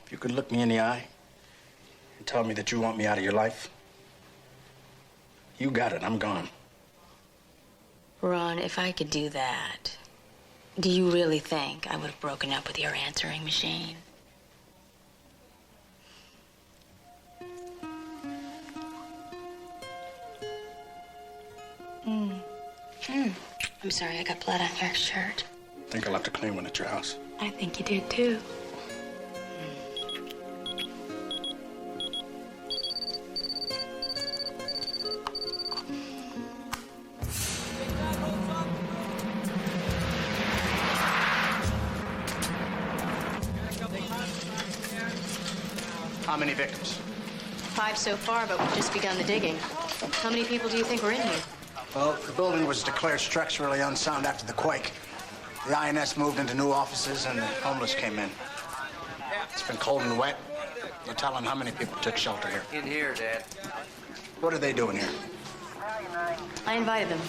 If you could look me in the eye and tell me that you want me out of your life, you got it, I'm gone. Ron, if I could do that, do you really think I would have broken up with your answering machine? I'm sorry, I got blood on your shirt. I think I'll have to clean one at your house. I think you did, too. How many victims? 5 so far, but we've just begun the digging. How many people do you think were in here? Well, the building was declared structurally unsound after the quake. The INS moved into new offices and the homeless came in. It's been cold and wet. You're telling how many people took shelter here? In here, Dad. What are they doing here? I invited them.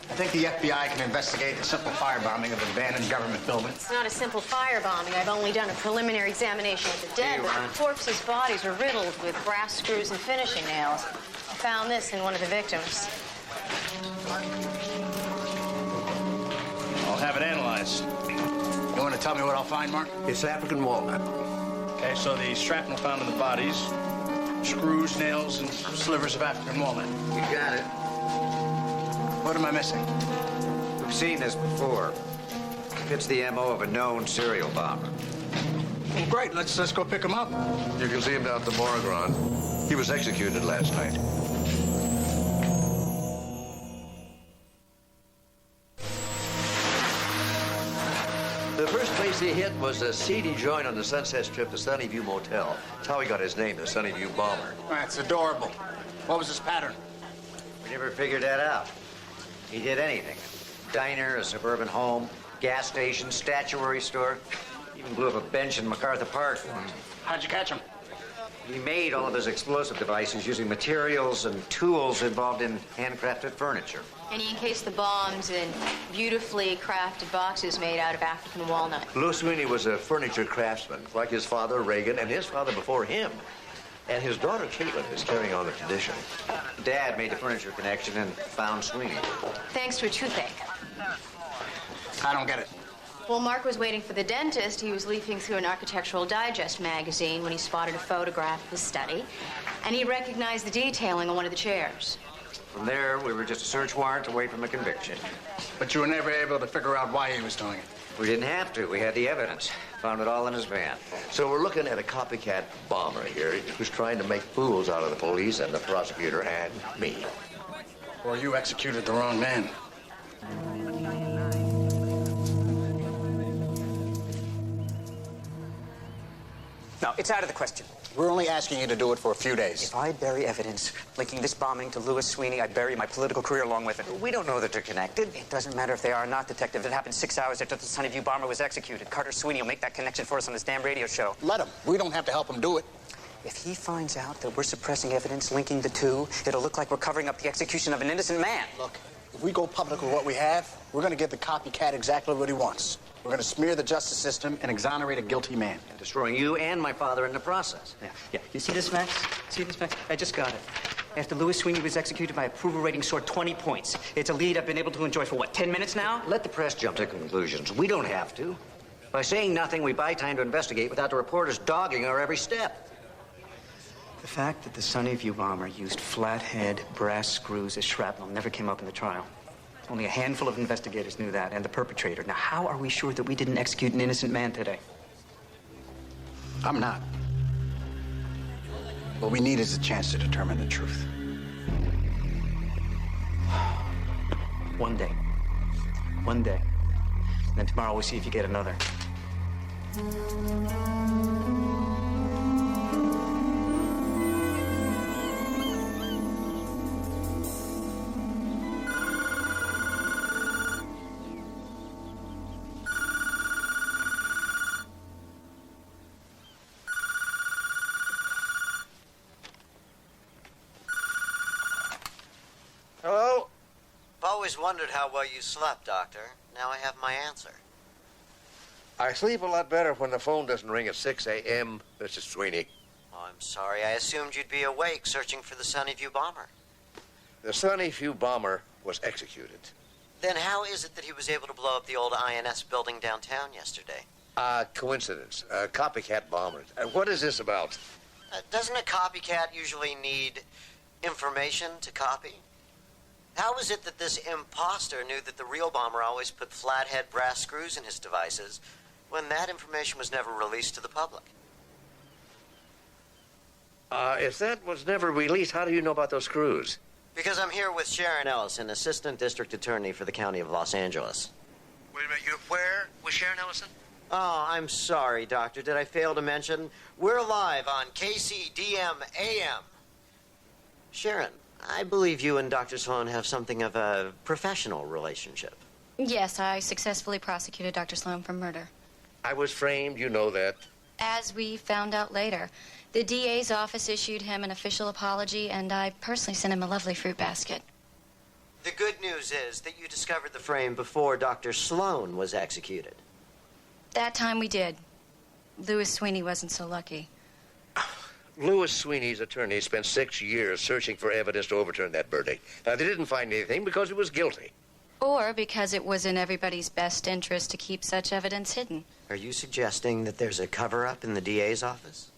I think the FBI can investigate the simple firebombing of an abandoned government building. It's not a simple firebombing. I've only done a preliminary examination of the dead, but the corpses' bodies were riddled with brass screws and finishing nails. I found this in one of the victims. I'll have it analyzed. You want to tell me what I'll find, Mark? It's African walnut. Okay, so the shrapnel found in the bodies, screws, nails, and slivers of African walnut. You got it. What am I missing? We've seen this before. Fits the MO of a known serial bomber. Well, great. Let's go pick him up. You can see him down at the Morgan. He was executed last night. The first place he hit was a seedy joint on the Sunset Strip, the Sunnyview Motel. That's how he got his name, the Sunnyview Bomber. That's adorable. What was his pattern? We never figured that out. He did anything. Diner, a suburban home, gas station, statuary store. Even blew up a bench in MacArthur Park for him. How'd you catch him? He made all of his explosive devices using materials and tools involved in handcrafted furniture. And he encased the bombs in beautifully crafted boxes made out of African walnut. Louis Sweeney was a furniture craftsman, like his father, Reagan, and his father before him. And his daughter, Caitlin, is carrying on the tradition. Dad made the furniture connection and found Sweeney. Thanks to a toothache. I don't get it. While Mark was waiting for the dentist, he was leafing through an Architectural Digest magazine when he spotted a photograph of his study, and he recognized the detailing on one of the chairs. From there, we were just a search warrant away from a conviction. But you were never able to figure out why he was doing it. We didn't have to. We had the evidence. Found it all in his van. So we're looking at a copycat bomber here who's trying to make fools out of the police and the prosecutor and me. Or you executed the wrong man. No, it's out of the question. We're only asking you to do it for a few days. If I bury evidence linking this bombing to Louis Sweeney, I bury my political career along with it. We don't know that they're connected. It doesn't matter if they are or not, Detective. It happened 6 hours after the Sunnyview bomber was executed. Carter Sweeney will make that connection for us on this damn radio show. Let him. We don't have to help him do it. If he finds out that we're suppressing evidence linking the two, it'll look like we're covering up the execution of an innocent man. Look, if we go public with what we have, we're going to give the copycat exactly what he wants. We're going to smear the justice system and exonerate a guilty man. And destroying you and my father in the process. Yeah. You see this, Max? See this, Max? I just got it. After Louis Sweeney was executed, my approval rating soared 20 points. It's a lead I've been able to enjoy for, what, 10 minutes now? Let the press jump to conclusions. We don't have to. By saying nothing, we buy time to investigate without the reporters dogging our every step. The fact that the Sunnyview bomber used flathead brass screws as shrapnel never came up in the trial. Only a handful of investigators knew that, and the perpetrator. Now, how are we sure that we didn't execute an innocent man today? I'm not. What we need is a chance to determine the truth. One day. One day. And then tomorrow we'll see if you get another. Hello? I've always wondered how well you slept, Doctor. Now I have my answer. I sleep a lot better when the phone doesn't ring at 6 a.m., Mrs. Sweeney. Oh, I'm sorry. I assumed you'd be awake searching for the Sunnyview bomber. The Sunnyview bomber was executed. Then how is it that he was able to blow up the old INS building downtown yesterday? Coincidence. Copycat bombers. What is this about? Doesn't a copycat usually need information to copy? How is it that this imposter knew that the real bomber always put flathead brass screws in his devices when that information was never released to the public? If that was never released, how do you know about those screws? Because I'm here with Sharon Ellison, Assistant District Attorney for the County of Los Angeles. Wait a minute, where was Sharon Ellison? Oh, I'm sorry, Doctor. Did I fail to mention? We're live on KCDM AM. Sharon, I believe you and Dr. Sloan have something of a professional relationship. Yes, I successfully prosecuted Dr. Sloan for murder. I was framed, you know that. As we found out later, the DA's office issued him an official apology, and I personally sent him a lovely fruit basket. The good news is that you discovered the frame before Dr. Sloan was executed. That time we did. Louis Sweeney wasn't so lucky. Louis Sweeney's attorney spent 6 years searching for evidence to overturn that verdict. Now, they didn't find anything because he was guilty. Or because it was in everybody's best interest to keep such evidence hidden. Are you suggesting that there's a cover-up in the DA's office?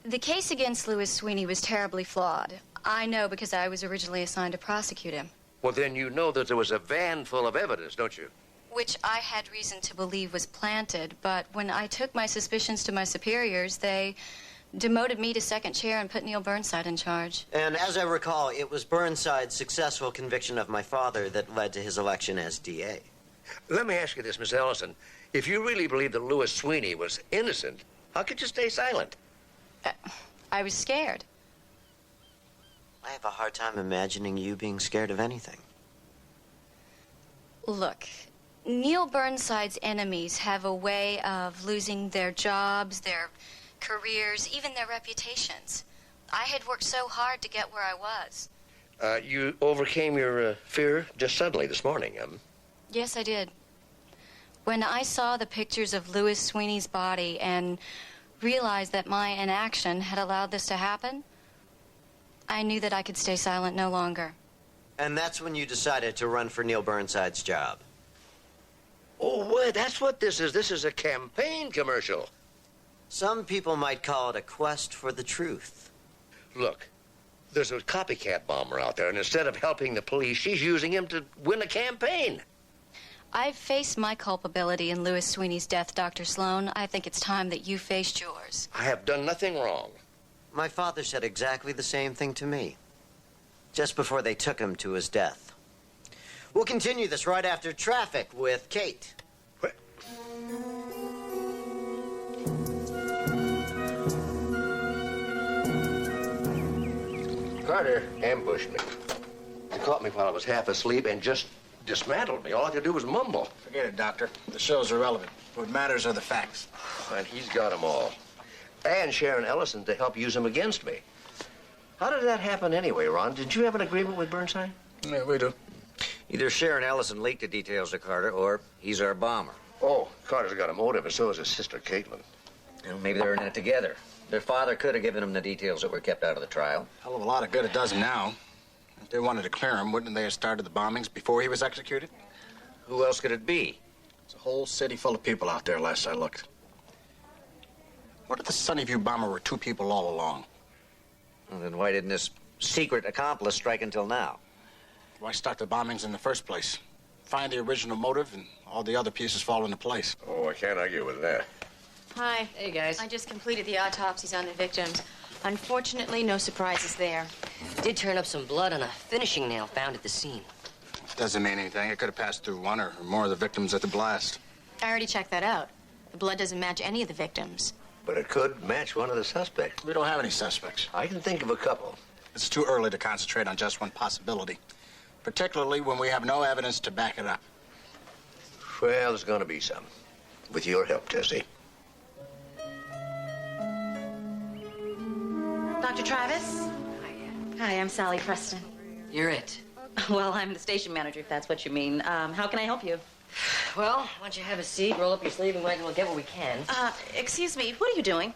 The case against Louis Sweeney was terribly flawed. I know because I was originally assigned to prosecute him. Well, then you know that there was a van full of evidence, don't you? Which I had reason to believe was planted, but when I took my suspicions to my superiors, they demoted me to second chair and put Neil Burnside in charge. And as I recall, it was Burnside's successful conviction of my father that led to his election as DA. Let me ask you this, Miss Ellison. If you really believe that Louis Sweeney was innocent, how could you stay silent? I was scared. I have a hard time imagining you being scared of anything. Look, Neil Burnside's enemies have a way of losing their jobs, their careers, even their reputations. I had worked so hard to get where I was. You overcame your fear just suddenly this morning, Yes, I did. When I saw the pictures of Louis Sweeney's body and realized that my inaction had allowed this to happen, I knew that I could stay silent no longer. And that's when you decided to run for Neil Burnside's job. Oh, wait, that's what this is. This is a campaign commercial. Some people might call it a quest for the truth. Look, there's a copycat bomber out there, and instead of helping the police, she's using him to win a campaign. I've faced my culpability in Louis Sweeney's death, Dr. Sloan. I think it's time that you faced yours. I have done nothing wrong. My father said exactly the same thing to me, just before they took him to his death. We'll continue this right after traffic with Kate. Carter ambushed me. He caught me while I was half asleep and just dismantled me. All I could do was mumble. Forget it, Doctor. The show's irrelevant. What matters are the facts. And he's got them all. And Sharon Ellison to help use them against me. How did that happen anyway, Ron? Did you have an agreement with Burnside? Yeah, we do. Either Sharon Ellison leaked the details to Carter, or he's our bomber. Oh, Carter's got a motive, and so has his sister, Caitlin. Well, maybe they're in it together. Their father could have given them the details that were kept out of the trial. Hell of a lot of good it does him now. If they wanted to clear him, wouldn't they have started the bombings before he was executed? Who else could it be? There's a whole city full of people out there, last I looked. What if the Sunnyview bomber were two people all along? Well, then why didn't this secret accomplice strike until now? Why start the bombings in the first place? Find the original motive, and all the other pieces fall into place. Oh, I can't argue with that. Hi. Hey, guys. I just completed the autopsies on the victims. Unfortunately, no surprises there. Did turn up some blood on a finishing nail found at the scene. Doesn't mean anything. It could have passed through one or more of the victims at the blast. I already checked that out. The blood doesn't match any of the victims. But it could match one of the suspects. We don't have any suspects. I can think of a couple. It's too early to concentrate on just one possibility, particularly when we have no evidence to back it up. Well, there's going to be some. With your help, Tessie. Dr. Travis? Hi, I'm Sally Preston. You're it. Well, I'm the station manager, if that's what you mean. How can I help you? Well, why don't you have a seat, roll up your sleeve, and we'll get what we can. Excuse me, what are you doing?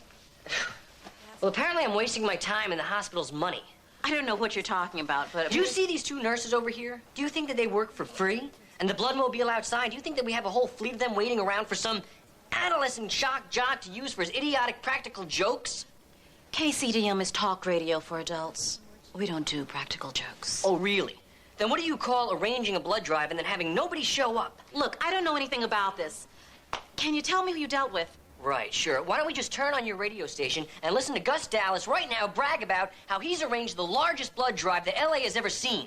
Well, apparently I'm wasting my time and the hospital's money. I don't know what you're talking about, but... Do you see these two nurses over here? Do you think that they work for free? And the bloodmobile outside, do you think that we have a whole fleet of them waiting around for some adolescent shock jock to use for his idiotic practical jokes? KCDM is talk radio for adults. We don't do practical jokes. Oh, really? Then what do you call arranging a blood drive and then having nobody show up? Look, I don't know anything about this. Can you tell me who you dealt with? Right, sure. Why don't we just turn on your radio station and listen to Gus Dallas right now brag about how he's arranged the largest blood drive that L.A. has ever seen?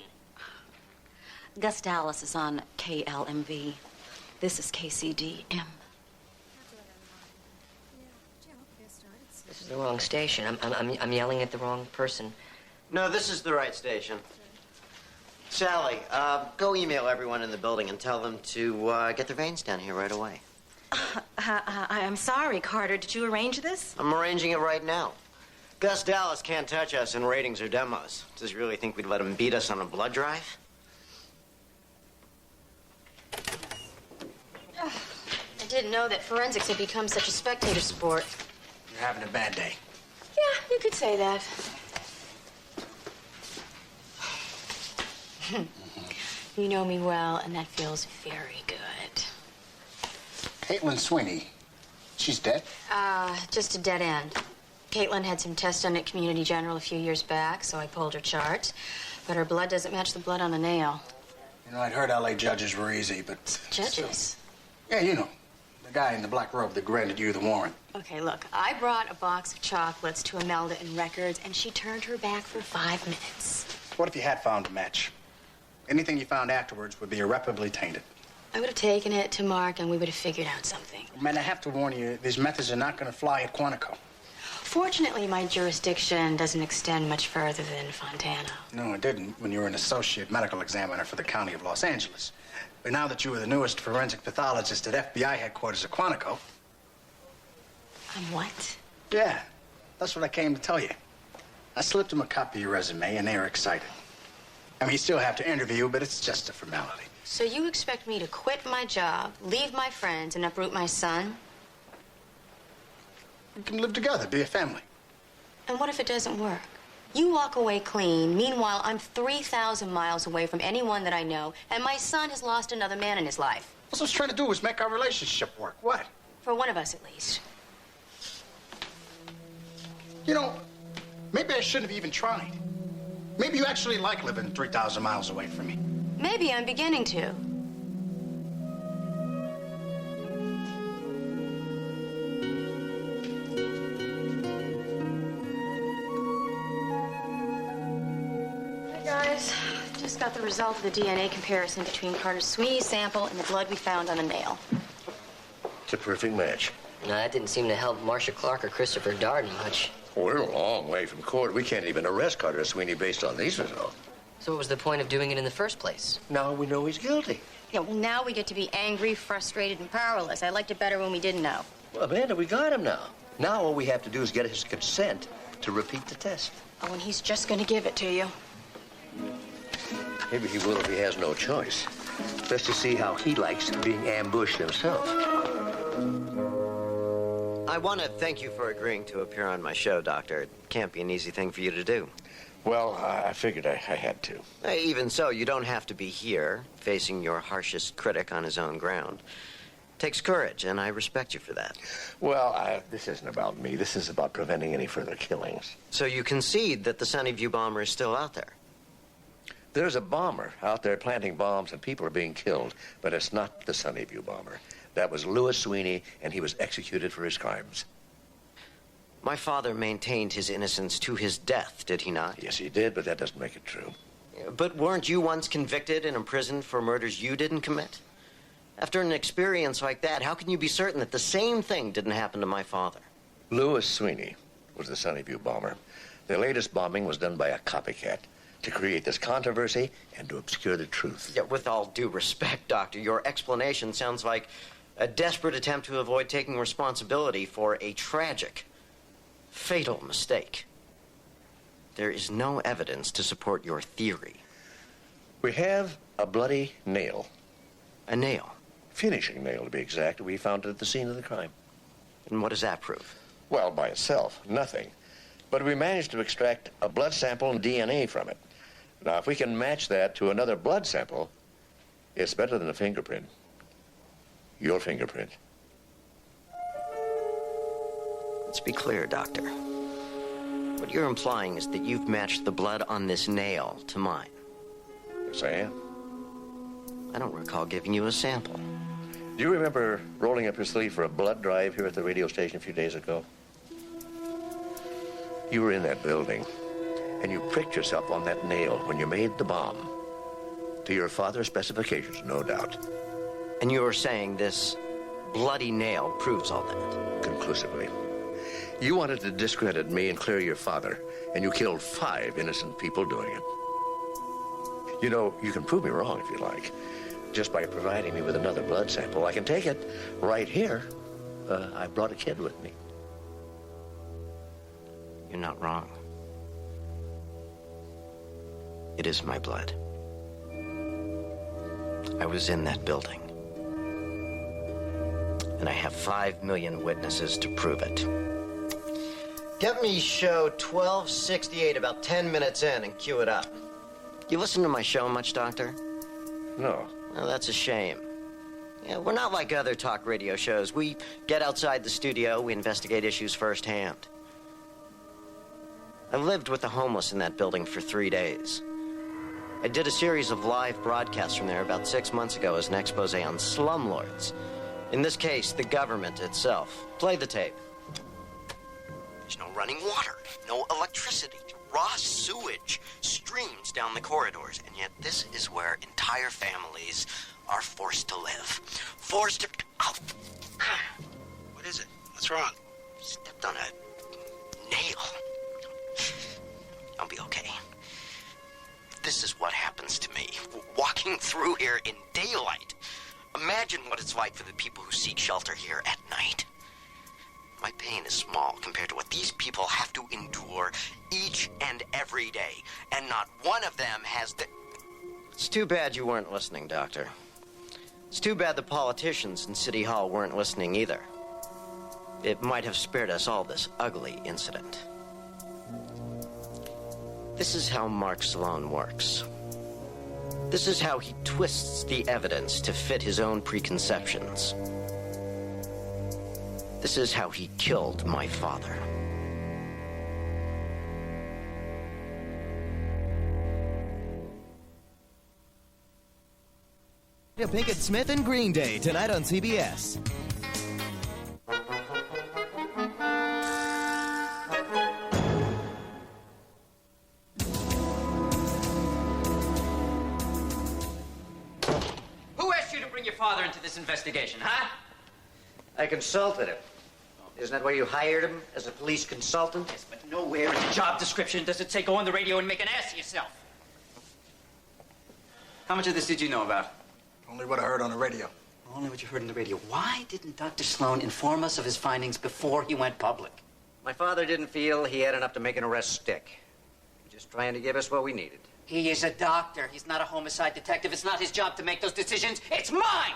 Gus Dallas is on KLMV. This is KCDM. This is the wrong station. I'm yelling at the wrong person. No, this is the right station. Sally, go email everyone in the building and tell them to get their veins down here right away. I'm sorry, Carter. Did you arrange this? I'm arranging it right now. Gus Dallas can't touch us in ratings or demos. Does he really think we'd let him beat us on a blood drive? I didn't know that forensics had become such a spectator sport. You're having a bad day. Yeah, you could say that. You know me well, and that feels very good. Caitlin Sweeney, she's dead? Just a dead end. Caitlin had some tests done at Community General a few years back, so I pulled her chart. But her blood doesn't match the blood on the nail. You know, I'd heard LA judges were easy, but... Judges? Yeah, you know. The guy in the black robe that granted you the warrant. Okay, look, I brought a box of chocolates to Imelda in Records, and she turned her back for 5 minutes. What if you had found a match? Anything you found afterwards would be irreparably tainted. I would have taken it to Mark, and we would have figured out something. Man, I have to warn you, these methods are not going to fly at Quantico. Fortunately, my jurisdiction doesn't extend much further than Fontana. No, it didn't when you were an associate medical examiner for the County of Los Angeles. But now that you were the newest forensic pathologist at FBI headquarters at Quantico... I'm what? Yeah, that's what I came to tell you. I slipped them a copy of your resume, and they were excited. I mean, you still have to interview, but it's just a formality. So you expect me to quit my job, leave my friends, and uproot my son? We can live together, be a family. And what if it doesn't work? You walk away clean. Meanwhile, I'm 3,000 miles away from anyone that I know, and my son has lost another man in his life. What I was trying to do was make our relationship work. What? For one of us, at least. You know, maybe I shouldn't have even tried. Maybe you actually like living 3,000 miles away from me. Maybe I'm beginning to. Hey, guys. Just got the result of the DNA comparison between Carter Sweeney's sample and the blood we found on the nail. It's a perfect match. No, that didn't seem to help Marcia Clark or Christopher Darden much. We're a long way from court. We can't even arrest Carter Sweeney based on these results. So what was the point of doing it in the first place? Now we know he's guilty. Yeah, well, now we get to be angry, frustrated, and powerless. I liked it better when we didn't know. Well, Amanda, we got him now. Now all we have to do is get his consent to repeat the test. Oh, and he's just going to give it to you. Maybe he will if he has no choice. Just to see how he likes being ambushed himself. I want to thank you for agreeing to appear on my show, Doctor. It can't be an easy thing for you to do. Well, I figured I had to. Even so, you don't have to be here, facing your harshest critic on his own ground. Takes courage, and I respect you for that. Well, this isn't about me. This is about preventing any further killings. So you concede that the Sunnyview bomber is still out there? There's a bomber out there planting bombs and people are being killed, but it's not the Sunnyview bomber. That was Lewis Sweeney, and he was executed for his crimes. My father maintained his innocence to his death, did he not? Yes, he did, but that doesn't make it true. But weren't you once convicted and imprisoned for murders you didn't commit? After an experience like that, how can you be certain that the same thing didn't happen to my father? Lewis Sweeney was the Sunnyview bomber. The latest bombing was done by a copycat to create this controversy and to obscure the truth. Yeah, with all due respect, Doctor, your explanation sounds like a desperate attempt to avoid taking responsibility for a tragic, fatal mistake. There is no evidence to support your theory. We have a bloody nail. A nail? Finishing nail, to be exact. We found it at the scene of the crime. And what does that prove? Well, by itself, nothing. But we managed to extract a blood sample and DNA from it. Now, if we can match that to another blood sample, it's better than a fingerprint. Your fingerprint. Let's be clear, Doctor. What you're implying is that you've matched the blood on this nail to mine. Yes, I am. I don't recall giving you a sample. Do you remember rolling up your sleeve for a blood drive here at the radio station a few days ago? You were in that building, and you pricked yourself on that nail when you made the bomb. To your father's specifications, no doubt. And you were saying this bloody nail proves all that? Conclusively. You wanted to discredit me and clear your father, and you killed 5 innocent people doing it. You know, you can prove me wrong if you like, just by providing me with another blood sample. I can take it right here. I brought a kid with me. You're not wrong. It is my blood. I was in that building. And I have 5 million witnesses to prove it. Get me show 1268 about 10 minutes in and cue it up. You listen to my show much, Doctor? No. Well, that's a shame. Yeah, we're not like other talk radio shows. We get outside the studio, we investigate issues firsthand. I lived with the homeless in that building for 3 days. I did a series of live broadcasts from there about 6 months ago as an expose on slumlords. In this case, the government itself. Play the tape. There's no running water, no electricity, raw sewage streams down the corridors, and yet this is where entire families are forced to live. Forced to... Oh. What is it? What's wrong? Stepped on a nail. I'll be okay. This is what happens to me, walking through here in daylight. Imagine what it's like for the people who seek shelter here at night. My pain is small compared to what these people have to endure each and every day, and not one of them has the... It's too bad you weren't listening, Doctor. It's too bad the politicians in City Hall weren't listening either. It might have spared us all this ugly incident. This is how Mark Sloan works. This is how he twists the evidence to fit his own preconceptions. This is how he killed my father. Pinkett Smith and Green Day tonight on CBS. Who asked you to bring your father into this investigation, huh? I consulted him. Isn't that why you hired him, as a police consultant? Yes, but nowhere in the job description does it say go on the radio and make an ass of yourself. How much of this did you know about? Only what I heard on the radio. Only what you heard on the radio. Why didn't Dr. Sloan inform us of his findings before he went public? My father didn't feel he had enough to make an arrest stick. Just trying to give us what we needed. He is a doctor. He's not a homicide detective. It's not his job to make those decisions. It's mine!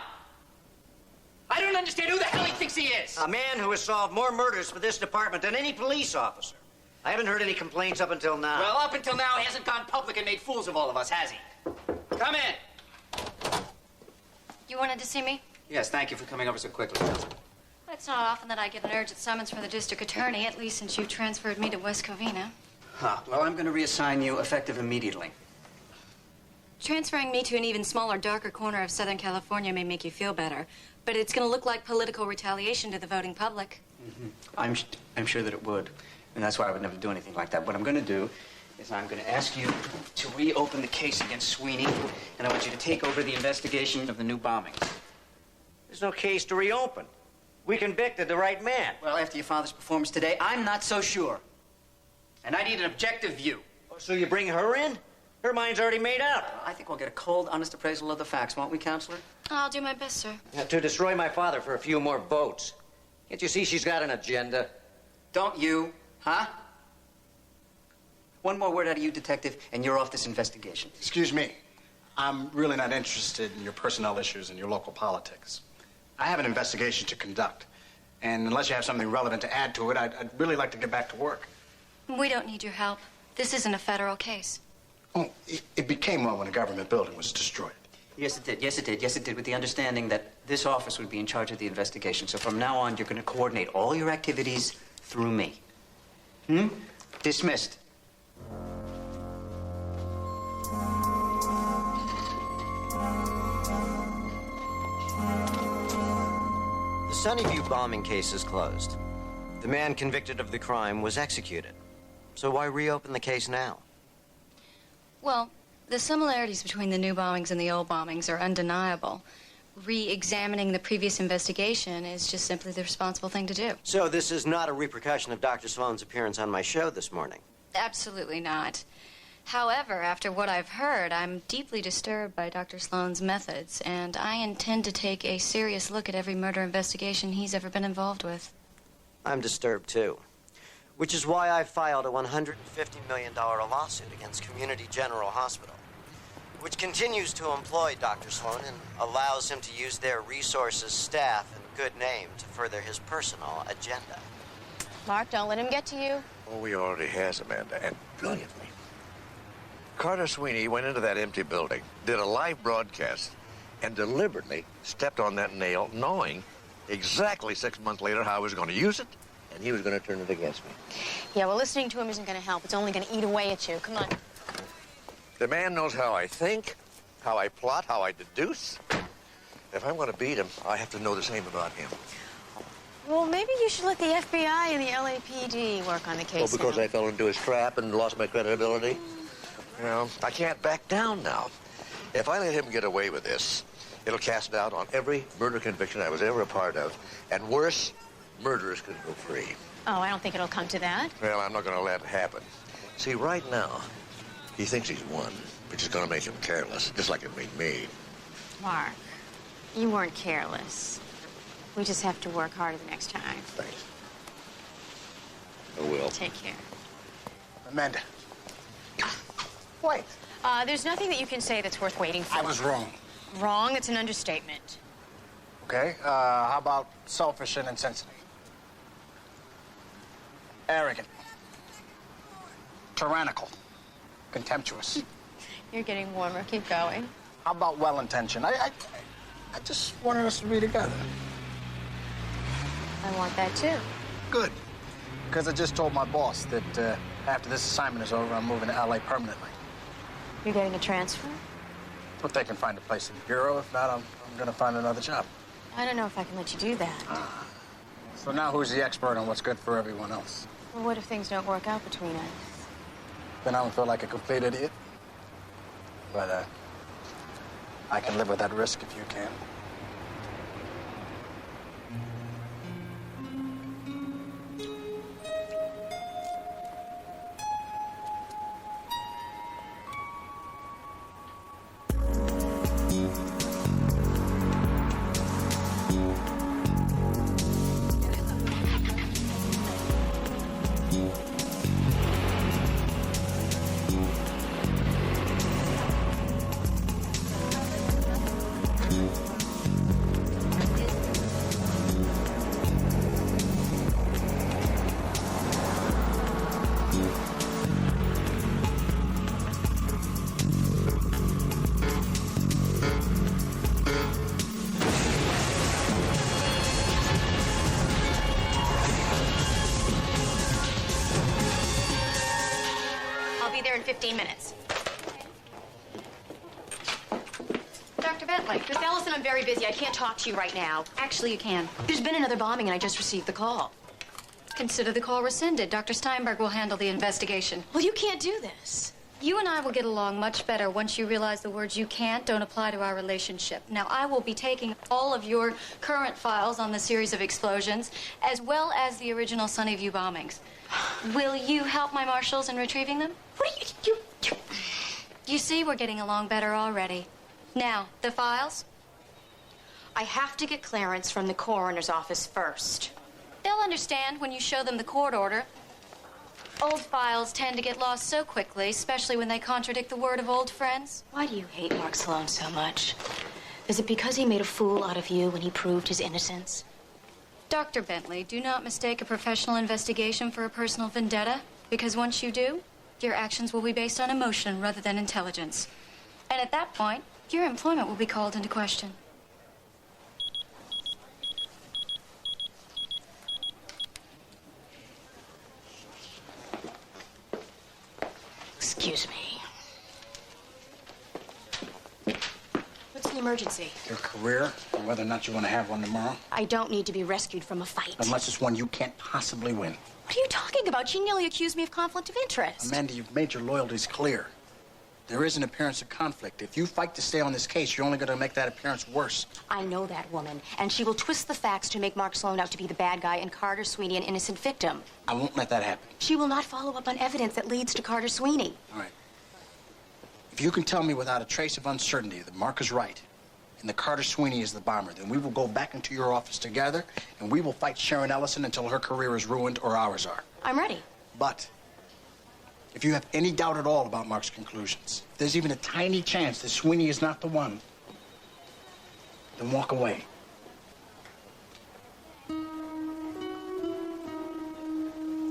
I don't understand who the hell he thinks he is. A man who has solved more murders for this department than any police officer. I haven't heard any complaints up until now. Well, up until now, he hasn't gone public and made fools of all of us, has he? Come in. You wanted to see me? Yes, thank you for coming over so quickly. Well, it's not often that I get an urgent summons from the district attorney, at least since you transferred me to West Covina. Well, I'm going to reassign you effective immediately. Transferring me to an even smaller, darker corner of Southern California may make you feel better, but it's going to look like political retaliation to the voting public. I'm sure that it would, and that's why I would never do anything like that. What I'm going to do is I'm going to ask you to reopen the case against Sweeney, and I want you to take over the investigation of the new bombings. There's no case to reopen. We convicted the right man. Well, after your father's performance today, I'm not so sure. And I need an objective view. Oh, so you bring her in? Her mind's already made up. I think we'll get a cold, honest appraisal of the facts, won't we, Counselor? I'll do my best, sir. To destroy my father for a few more votes. Can't you see she's got an agenda? Don't you? Huh? One more word out of you, Detective, and you're off this investigation. Excuse me. I'm really not interested in your personnel issues and your local politics. I have an investigation to conduct. And unless you have something relevant to add to it, I'd really like to get back to work. We don't need your help. This isn't a federal case. Oh, it became one when a government building was destroyed. Yes, it did. Yes, it did. Yes, it did, with the understanding that this office would be in charge of the investigation. So from now on, you're going to coordinate all your activities through me. Dismissed. The Sunnyview bombing case is closed. The man convicted of the crime was executed. So why reopen the case now? Well, the similarities between the new bombings and the old bombings are undeniable. Re-examining the previous investigation is just simply the responsible thing to do. So this is not a repercussion of Dr. Sloan's appearance on my show this morning? Absolutely not. However, after what I've heard, I'm deeply disturbed by Dr. Sloan's methods, and I intend to take a serious look at every murder investigation he's ever been involved with. I'm disturbed, too. Which is why I filed a $150 million lawsuit against Community General Hospital. which continues to employ Dr. Sloan and allows him to use their resources, staff, and good name to further his personal agenda. Mark, don't let him get to you. Oh, he already has, Amanda, and brilliantly. Carter Sweeney went into that empty building, did a live broadcast, and deliberately stepped on that nail, knowing exactly 6 months later how I was going to use it, and he was going to turn it against me. Yeah, well, listening to him isn't going to help. It's only going to eat away at you. Come on. The man knows how I think, how I plot, how I deduce. If I'm going to beat him, I have to know the same about him. Well, maybe you should let the FBI and the LAPD work on the case. Oh, because now. I fell into his trap and lost my credibility? You know, I can't back down now. If I let him get away with this, it'll cast doubt on every murder conviction I was ever a part of. And worse, murderers could go free. Oh, I don't think it'll come to that. Well, I'm not going to let it happen. See, right now, he thinks he's won, which is going to make him careless, just like it made me. Mark, you weren't careless. We just have to work harder the next time. Thanks. I will. Take care. Amanda. Wait. There's nothing that you can say that's worth waiting for. I was wrong. Wrong? That's an understatement. Okay, how about selfish and insensitive? Arrogant. Tyrannical. Contemptuous. You're getting warmer. Keep going. How about well-intentioned? I just wanted us to be together. I want that, too. Good. Because I just told my boss that after this assignment is over, I'm moving to L.A. permanently. You're getting a transfer? But they can find a place in the bureau. If not, I'm going to find another job. I don't know if I can let you do that. So now who's the expert on what's good for everyone else? Well, what if things don't work out between us? Then I don't feel like a complete idiot. But I can live with that risk if you can. I'll be there in 15 minutes. Dr. Bentley, Miss Ellison, I'm very busy. I can't talk to you right now. Actually, you can. There's been another bombing, and I just received the call. Consider the call rescinded. Dr. Steinberg will handle the investigation. Well, you can't do this. You and I will get along much better once you realize the words you can't don't apply to our relationship. Now, I will be taking all of your current files on the series of explosions, as well as the original Sunnyview bombings. Will you help my marshals in retrieving them? What are you... You see, we're getting along better already. Now, the files? I have to get clearance from the coroner's office first. They'll understand when you show them the court order. Old files tend to get lost so quickly, especially when they contradict the word of old friends. Why do you hate Mark Sloan so much? Is it because he made a fool out of you when he proved his innocence? Dr. Bentley, do not mistake a professional investigation for a personal vendetta, because once you do, your actions will be based on emotion rather than intelligence. And at that point, your employment will be called into question. Excuse me. What's the emergency? Your career, and whether or not you want to have one tomorrow. I don't need to be rescued from a fight. Unless it's one you can't possibly win. What are you talking about? She nearly accused me of conflict of interest. Amanda, you've made your loyalties clear. There is an appearance of conflict. If you fight to stay on this case, you're only going to make that appearance worse. I know that woman, and she will twist the facts to make Mark Sloan out to be the bad guy and Carter Sweeney an innocent victim. I won't let that happen. She will not follow up on evidence that leads to Carter Sweeney. All right. If you can tell me without a trace of uncertainty that Mark is right and that Carter Sweeney is the bomber, then we will go back into your office together and we will fight Sharon Ellison until her career is ruined or ours are. I'm ready. But If you have any doubt at all about Mark's conclusions, if there's even a tiny chance that Sweeney is not the one, then walk away.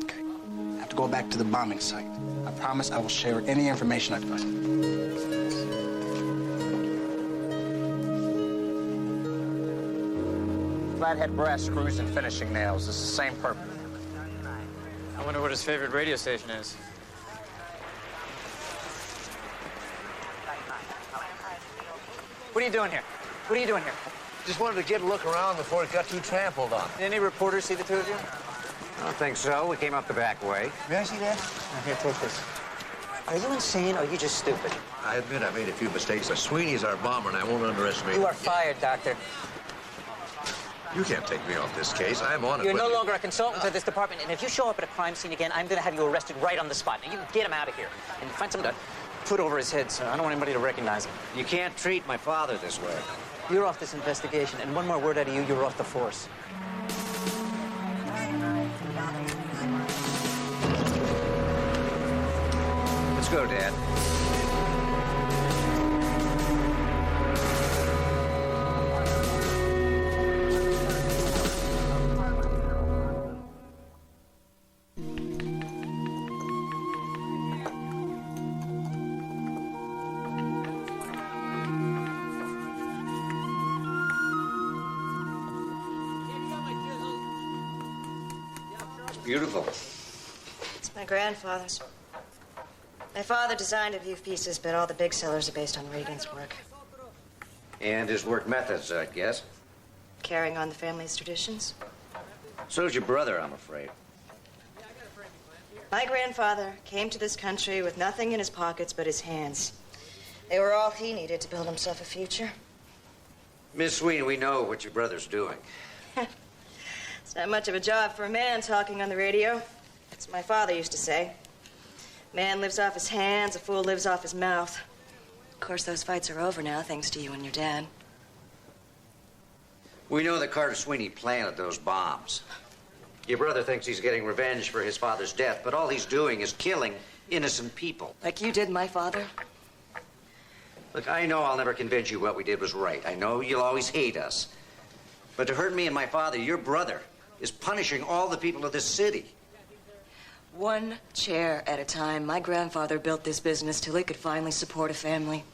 Okay. I have to go back to the bombing site. I promise I will share any information I find. Flathead brass screws and finishing nails. It's the same purpose. I wonder what his favorite radio station is. What are you doing here? What are you doing here? Just wanted to get a look around before it got too trampled on. Did any reporters see the two of you? I don't think so. We came up the back way. May I see that? Here, take this. Are you insane or are you just stupid? I admit I made a few mistakes. Sweeney's our bomber, and I won't underestimate him. You are fired, Doctor. You can't take me off this case. I'm on it. You're no longer a consultant to this department, and if you show up at a crime scene again, I'm going to have you arrested right on the spot. Now, you get him out of here and find something to put over his head, sir. I don't want anybody to recognize him. You can't treat my father this way. You're off this investigation, and one more word out of you, you're off the force. Let's go, Dad. Beautiful. It's my grandfather's. My father designed a few pieces, but all the big sellers are based on Regan's work. And his work methods, I guess. Carrying on the family's traditions. So's your brother, I'm afraid. My grandfather came to this country with nothing in his pockets but his hands. They were all he needed to build himself a future. Miss Sweeney, we know what your brother's doing. It's not much of a job for a man talking on the radio. That's what my father used to say. Man lives off his hands, a fool lives off his mouth. Of course, those fights are over now, thanks to you and your dad. We know that Carter Sweeney planted those bombs. Your brother thinks he's getting revenge for his father's death, but all he's doing is killing innocent people. Like you did my father? Look, I know I'll never convince you what we did was right. I know you'll always hate us. But to hurt me and my father, your brother is punishing all the people of this city. One chair at a time. My grandfather built this business till he could finally support a family.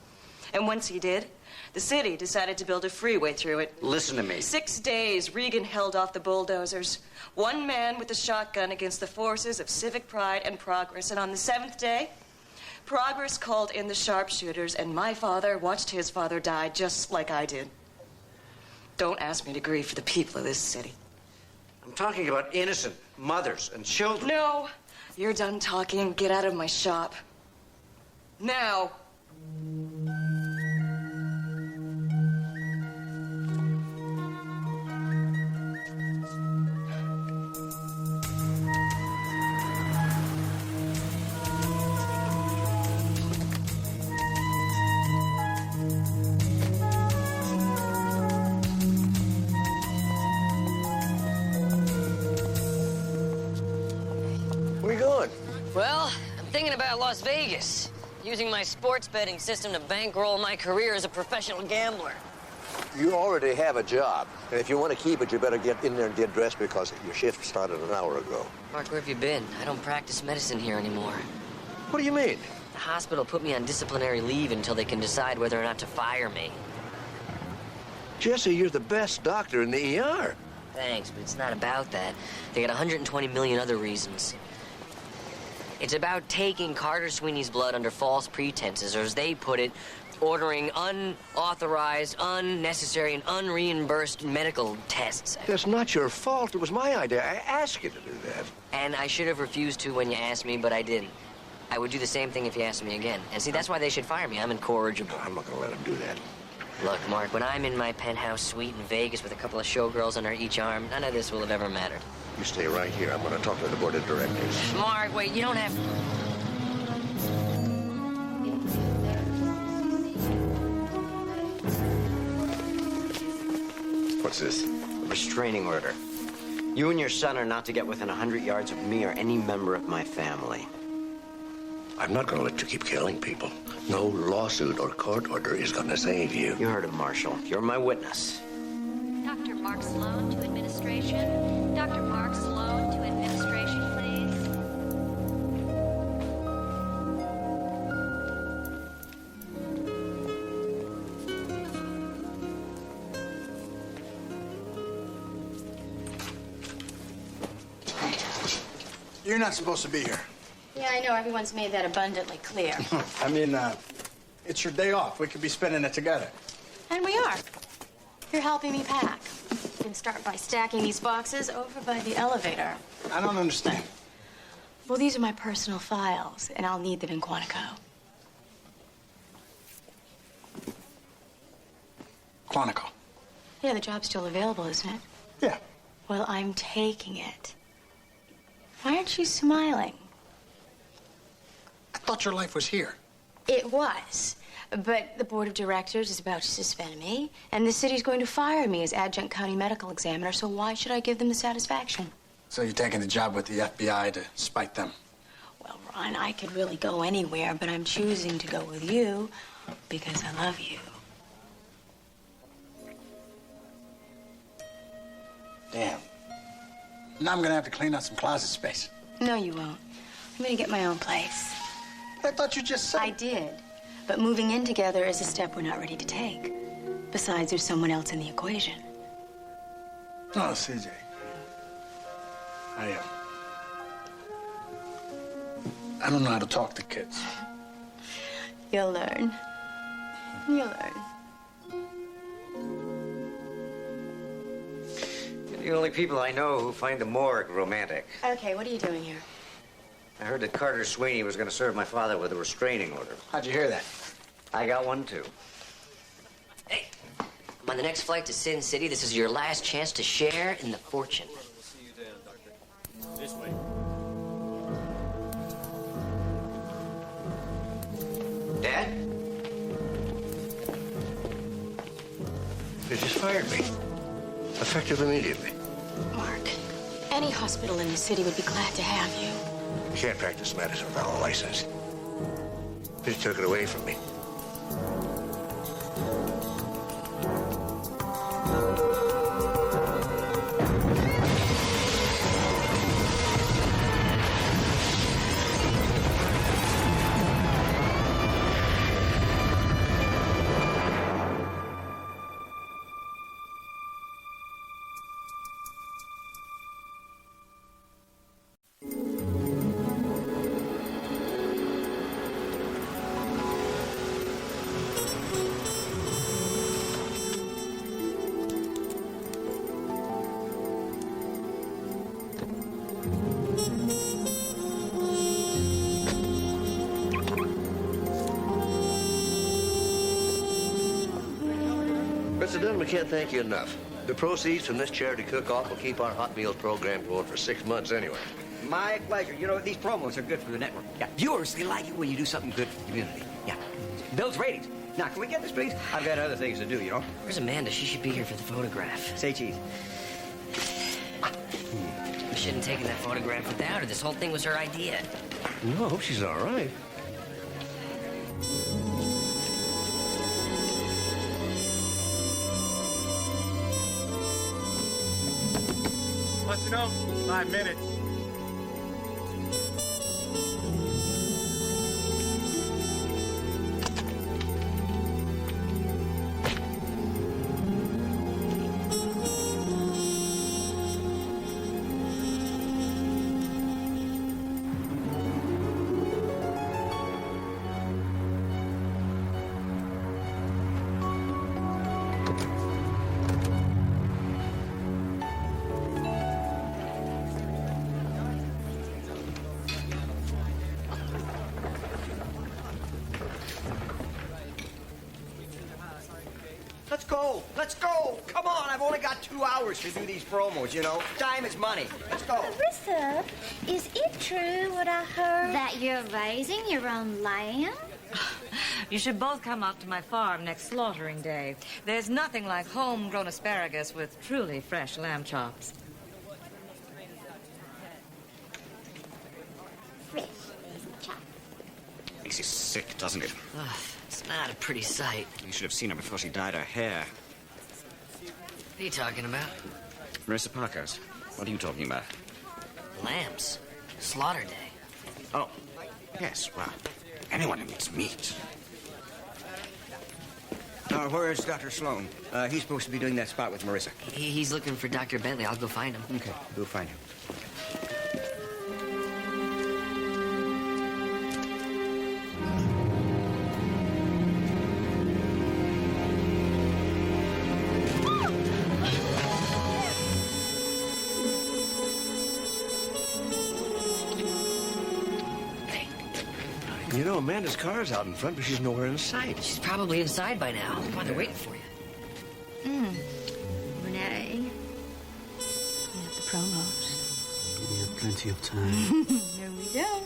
And once he did, the city decided to build a freeway through it. Listen to me. 6 days, Regan held off the bulldozers. One man with a shotgun against the forces of civic pride and progress. And on the 7th day, progress called in the sharpshooters, and my father watched his father die just like I did. Don't ask me to grieve for the people of this city. I'm talking about innocent mothers and children. No. You're done talking. Get out of my shop. Now. Well, I'm thinking about Las Vegas, using my sports betting system to bankroll my career as a professional gambler. You already have a job, and if you want to keep it, you better get in there and get dressed because your shift started an hour ago. Mark, where have you been? I don't practice medicine here anymore. What do you mean? The hospital put me on disciplinary leave until they can decide whether or not to fire me. Jesse, you're the best doctor in the ER. Thanks, but it's not about that. They got 120 million other reasons. It's about taking Carter Sweeney's blood under false pretenses, or as they put it, ordering unauthorized, unnecessary, and unreimbursed medical tests. That's not your fault. It was my idea. I asked you to do that. And I should have refused to when you asked me, but I didn't. I would do the same thing if you asked me again. And see, that's why they should fire me. I'm incorrigible. I'm not going to let them do that. Look, Mark, when I'm in my penthouse suite in Vegas with a couple of showgirls under each arm, none of this will have ever mattered. You stay right here. I'm going to talk to the board of directors. Mark, wait, you don't have... What's this? A restraining order. You and your son are not to get within 100 yards of me or any member of my family. I'm not going to let you keep killing people. No lawsuit or court order is going to save you. You heard him, Marshal. You're my witness. Dr. Mark Sloan to administration. Dr. Mark Sloan to administration, please. You're not supposed to be here. Yeah, I know. Everyone's made that abundantly clear. I mean, it's your day off. We could be spending it together. And we are. You're helping me pack. You can start by stacking these boxes over by the elevator. I don't understand. Well, these are my personal files, and I'll need them in Quantico. Quantico. Yeah, the job's still available, isn't it? Yeah. Well, I'm taking it. Why aren't you smiling? I thought your life was here. It was. But the board of directors is about to suspend me, and the city's going to fire me as adjunct county medical examiner, so why should I give them the satisfaction? So you're taking the job with the FBI to spite them? Well, Ron, I could really go anywhere, but I'm choosing to go with you because I love you. Damn. Now I'm gonna have to clean out some closet space. No, you won't. I'm gonna get my own place. I thought you just said... I did. But moving in together is a step we're not ready to take. Besides, there's someone else in the equation. Oh, CJ. I don't know how to talk to kids. You'll learn. You'll learn. You're the only people I know who find the morgue romantic. Okay, what are you doing here? I heard that Carter Sweeney was going to serve my father with a restraining order. How'd you hear that? I got one, too. Hey, I'm on the next flight to Sin City. This is your last chance to share in the fortune. This way. Dad? They just fired me. Effective immediately. Mark, any hospital in the city would be glad to have you. You can't practice medicine without a license. They took it away from me. Mr. Dunn, we can't thank you enough. The proceeds from this charity cook-off will keep our hot meals program going for 6 months anyway. My pleasure. You know, these promos are good for the network. Yeah, viewers, they like it when you do something good for the community. Yeah, builds ratings. Now, can we get this, please? I've got other things to do, you know. Where's Amanda? She should be here for the photograph. Say cheese. We shouldn't have taken that photograph without her. This whole thing was her idea. No, I hope she's all right. Wants to know? 5 minutes. Let's go. Let's go. Come on. I've only got 2 hours to do these promos, you know. Time is money. Let's go. Larissa, is it true what I heard? That you're raising your own lamb? You should both come out to my farm next slaughtering day. There's nothing like homegrown asparagus with truly fresh lamb chops. Fresh chop. Makes you sick, doesn't it? Ugh, it's not a pretty sight. You should have seen her before she dyed her hair. What are you talking about? Marissa Parkhurst. What are you talking about? Lambs. Slaughter day. Oh, yes, well, anyone who eats meat. Where's Dr. Sloan? He's supposed to be doing that spot with Marissa. He's looking for Dr. Bentley. I'll go find him. Okay, go find him. You know, Amanda's car's out in front, but she's nowhere in sight. She's probably inside by now. Come on, they're waiting for you. Renee. We have the promos. We have plenty of time. No, we don't.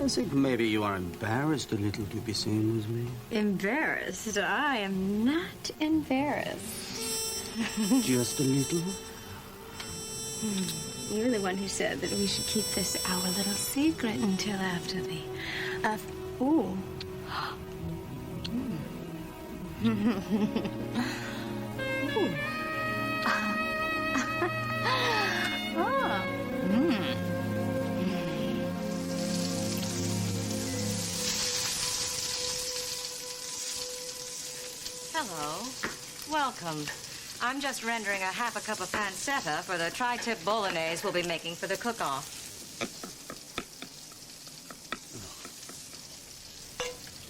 I think maybe you are embarrassed a little to be seen with me. Embarrassed? I am not embarrassed. Just a little? You're the one who said that we should keep this our little secret until after the... ooh. Ooh. Hello. Welcome. I'm just rendering a half a cup of pancetta for the tri-tip bolognese we'll be making for the cook-off.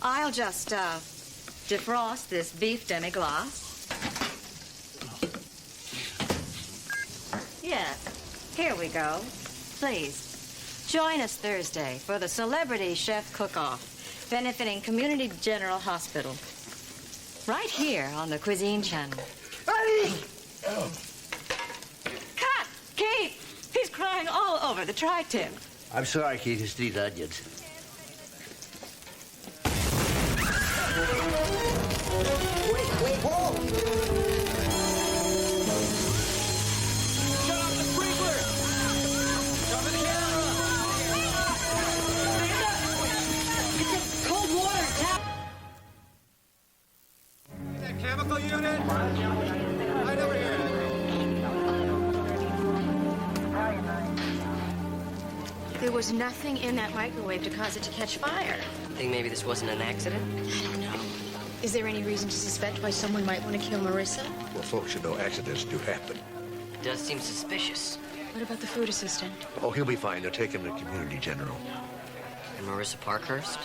I'll just, defrost this beef demi-glace. Yes, here we go. Please, join us Thursday for the Celebrity Chef Cook-Off, benefiting Community General Hospital. Right here on the Cuisine Channel. Cut! Keith! He's crying all over the tri-tip. I'm sorry, Keith. It's these onions. Wait, whoa! Shut off the sprinkler! Cover the camera! It's a cold water tap. That chemical unit? Right over here. There was nothing in that microwave to cause it to catch fire. Think maybe this wasn't an accident? I don't know. Is there any reason to suspect why someone might want to kill Marissa? Well, folks should know accidents do happen. It does seem suspicious. What about the food assistant? Oh, he'll be fine. They're taking him to Community General. And Marissa Parkhurst?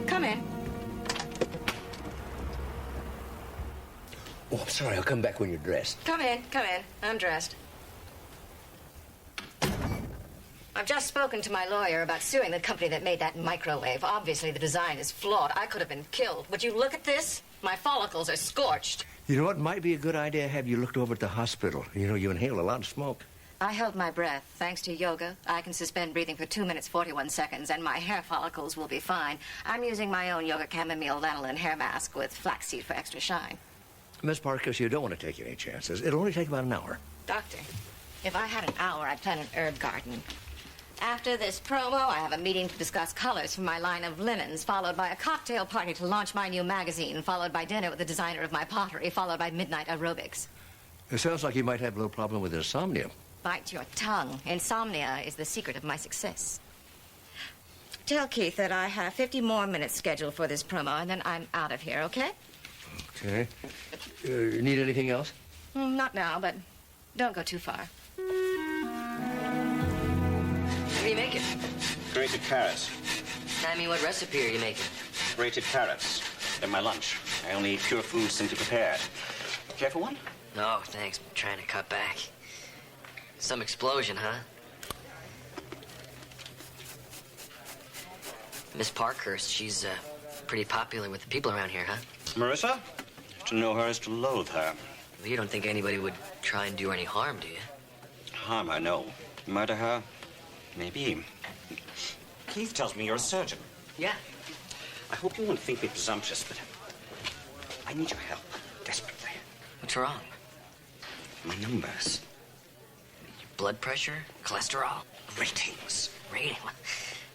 Come in. Oh, I'm sorry. I'll come back when you're dressed. Come in, come in. I'm dressed. I've just spoken to my lawyer about suing the company that made that microwave. Obviously, the design is flawed. I could have been killed. Would you look at this? My follicles are scorched. You know what? Might be a good idea to have you looked over at the hospital. You know, you inhale a lot of smoke. I held my breath. Thanks to yoga, I can suspend breathing for 2 minutes, 41 seconds, and my hair follicles will be fine. I'm using my own yoga chamomile lanolin hair mask with flaxseed for extra shine. Miss Parkhurst, you don't want to take any chances. It'll only take about an hour. Doctor, if I had an hour, I'd plant an herb garden. After this promo, I have a meeting to discuss colors for my line of linens, followed by a cocktail party to launch my new magazine, followed by dinner with the designer of my pottery, followed by midnight aerobics. It sounds like you might have a little problem with insomnia. Bite your tongue. Insomnia is the secret of my success. Tell Keith that I have 50 more minutes scheduled for this promo, and then I'm out of here, okay? Okay. Need anything else? Not now, but don't go too far. What are you making? Grated carrots. I mean, what recipe are you making? Grated carrots. They're my lunch. I only eat pure food simply prepared. Care for one? No, thanks. I'm trying to cut back. Some explosion, huh? Miss Parkhurst, she's pretty popular with the people around here, huh? Marissa? To know her is to loathe her. Well, you don't think anybody would try and do her any harm, do you? Harm her, no. Murder her? Maybe. Keith tells me you're a surgeon. Yeah. I hope you won't think me presumptuous, but I need your help desperately. What's wrong? My numbers. Blood pressure? Cholesterol? Ratings. Rating?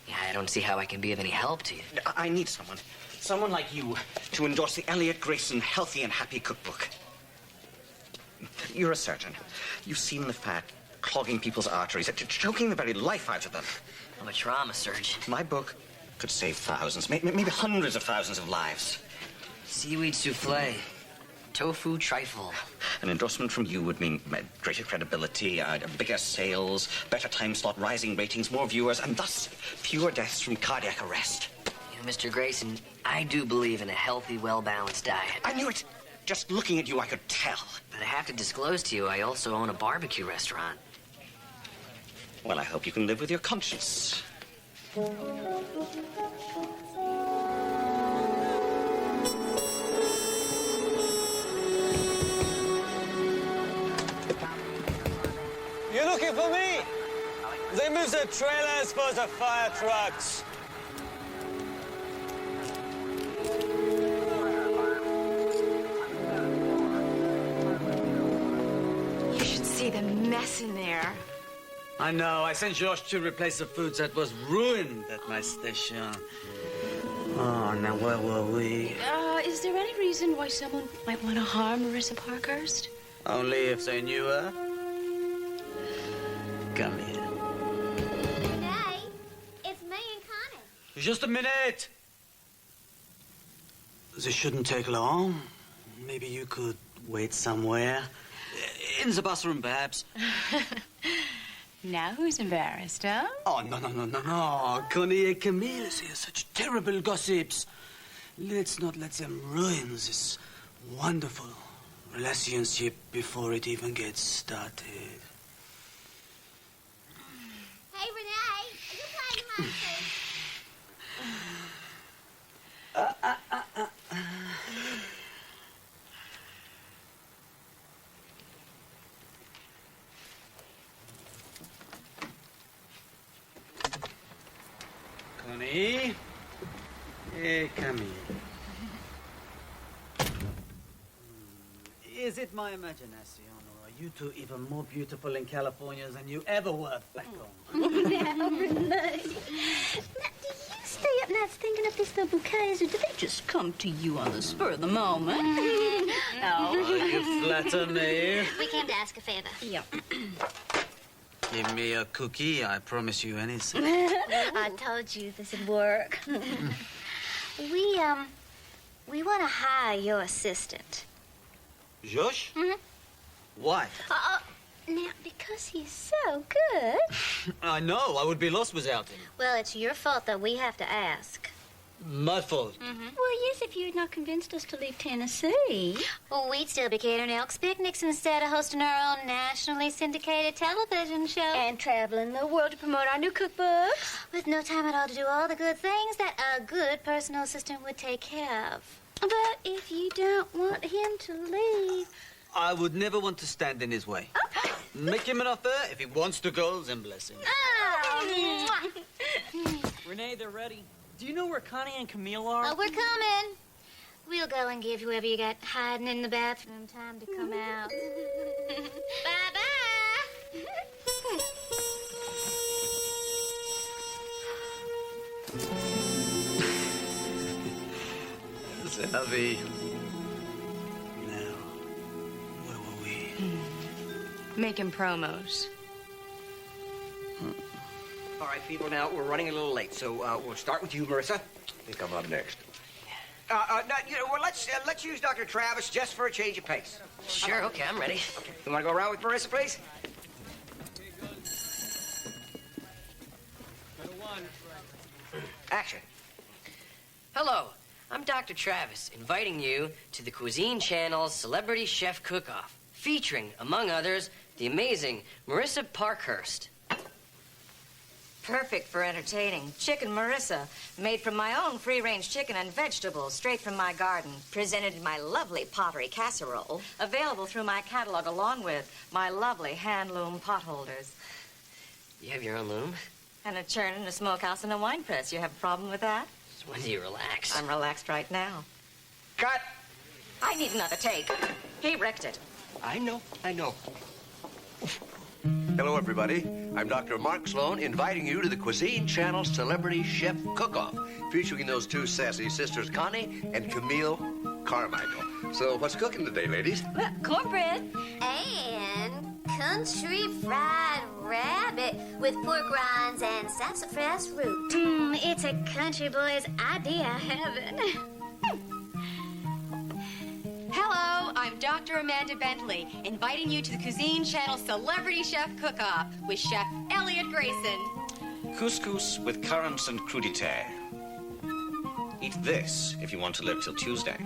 Yeah, I don't see how I can be of any help to you. I need someone. Someone like you to endorse the Elliot Grayson Healthy and Happy Cookbook. You're a surgeon. You've seen the fat clogging people's arteries, choking the very life out of them. I'm a trauma surgeon. My book could save thousands, maybe hundreds of thousands of lives. Seaweed souffle. Tofu trifle. An endorsement from you would mean greater credibility, bigger sales, better time slot, rising ratings, more viewers, and thus fewer deaths from cardiac arrest. You know, Mr. Grayson, I do believe in a healthy, well-balanced diet. I knew it. Just looking at you, I could tell. But I have to disclose to you, I also own a barbecue restaurant. Well, I hope you can live with your conscience. You looking for me? They moved the trailers for the fire trucks. You should see the mess in there. I know. I sent Josh to replace the food that was ruined at my station. Oh, now where were we? Is there any reason why someone might want to harm Marissa Parkhurst? Only if they knew her. Come here. Renee, it's me and Connie. Just a minute. This shouldn't take long. Maybe you could wait somewhere. In the bathroom, perhaps. Now who's embarrassed, huh? Oh, no. Connie and Camille say such terrible gossips. Let's not let them ruin this wonderful relationship before it even gets started. Hey, Renee, are you playing monkey? Connie? Hey, come here. Is it my imagination, or are you two even more beautiful in California than you ever were back home? Now, Renee. Now, do you stay up nights thinking up these little bouquets, or do they Just come to you on the spur of the moment. Oh, you flatter me. We came to ask a favor. Yeah. Give me a cookie, I promise you anything. I told you this would work. We want to hire your assistant. Josh? Mm-hmm. Why? Now, because he's so good. I know, I would be lost without him. Well, it's your fault that we have to ask. My fault. Mm-hmm. Well, yes, if you had not convinced us to leave Tennessee. Well, we'd still be catering Elks picnics instead of hosting our own nationally syndicated television show. And traveling the world to promote our new cookbooks. With no time at all to do all the good things that a good personal assistant would take care of. But if you don't want him to leave... I would never want to stand in his way. Make him an offer. If he wants to go, then bless him. Oh, Renee, they're ready. Do you know where Connie and Camille are? Oh, we're coming. We'll go and give whoever you got hiding in the bathroom time to come out. Bye-bye. Savvy. Now, where were we? Making promos. All right, people, now we're running a little late, so we'll start with you, Marissa. I think I'm up next. Well, let's use Dr. Travis just for a change of pace. Sure, okay, I'm ready. Okay. You want to go around with Marissa, please? Action. Hello, I'm Dr. Travis, inviting you to the Cuisine Channel's Celebrity Chef Cook-Off, featuring, among others, the amazing Marissa Parkhurst. Perfect for entertaining. Chicken Marissa, made from my own free-range chicken and vegetables, straight from my garden, presented in my lovely pottery casserole, available through my catalog along with my lovely hand-loom pot holders. You have your own loom? And a churn and a smokehouse and a wine press. You have a problem with that? So when do you relax? I'm relaxed right now. Cut! I need another take. He wrecked it. I know. Hello, everybody. I'm Dr. Mark Sloan, inviting you to the Cuisine Channel Celebrity Chef Cook-Off, featuring those two sassy sisters, Connie and Camille Carmichael. So, what's cooking today, ladies? Well, cornbread. And country fried rabbit with pork rinds and sassafras root. It's a country boy's idea heaven. Hello, I'm Dr. Amanda Bentley, inviting you to the Cuisine Channel Celebrity Chef Cook-Off with Chef Elliot Grayson. Couscous with currants and crudité. Eat this if you want to live till Tuesday.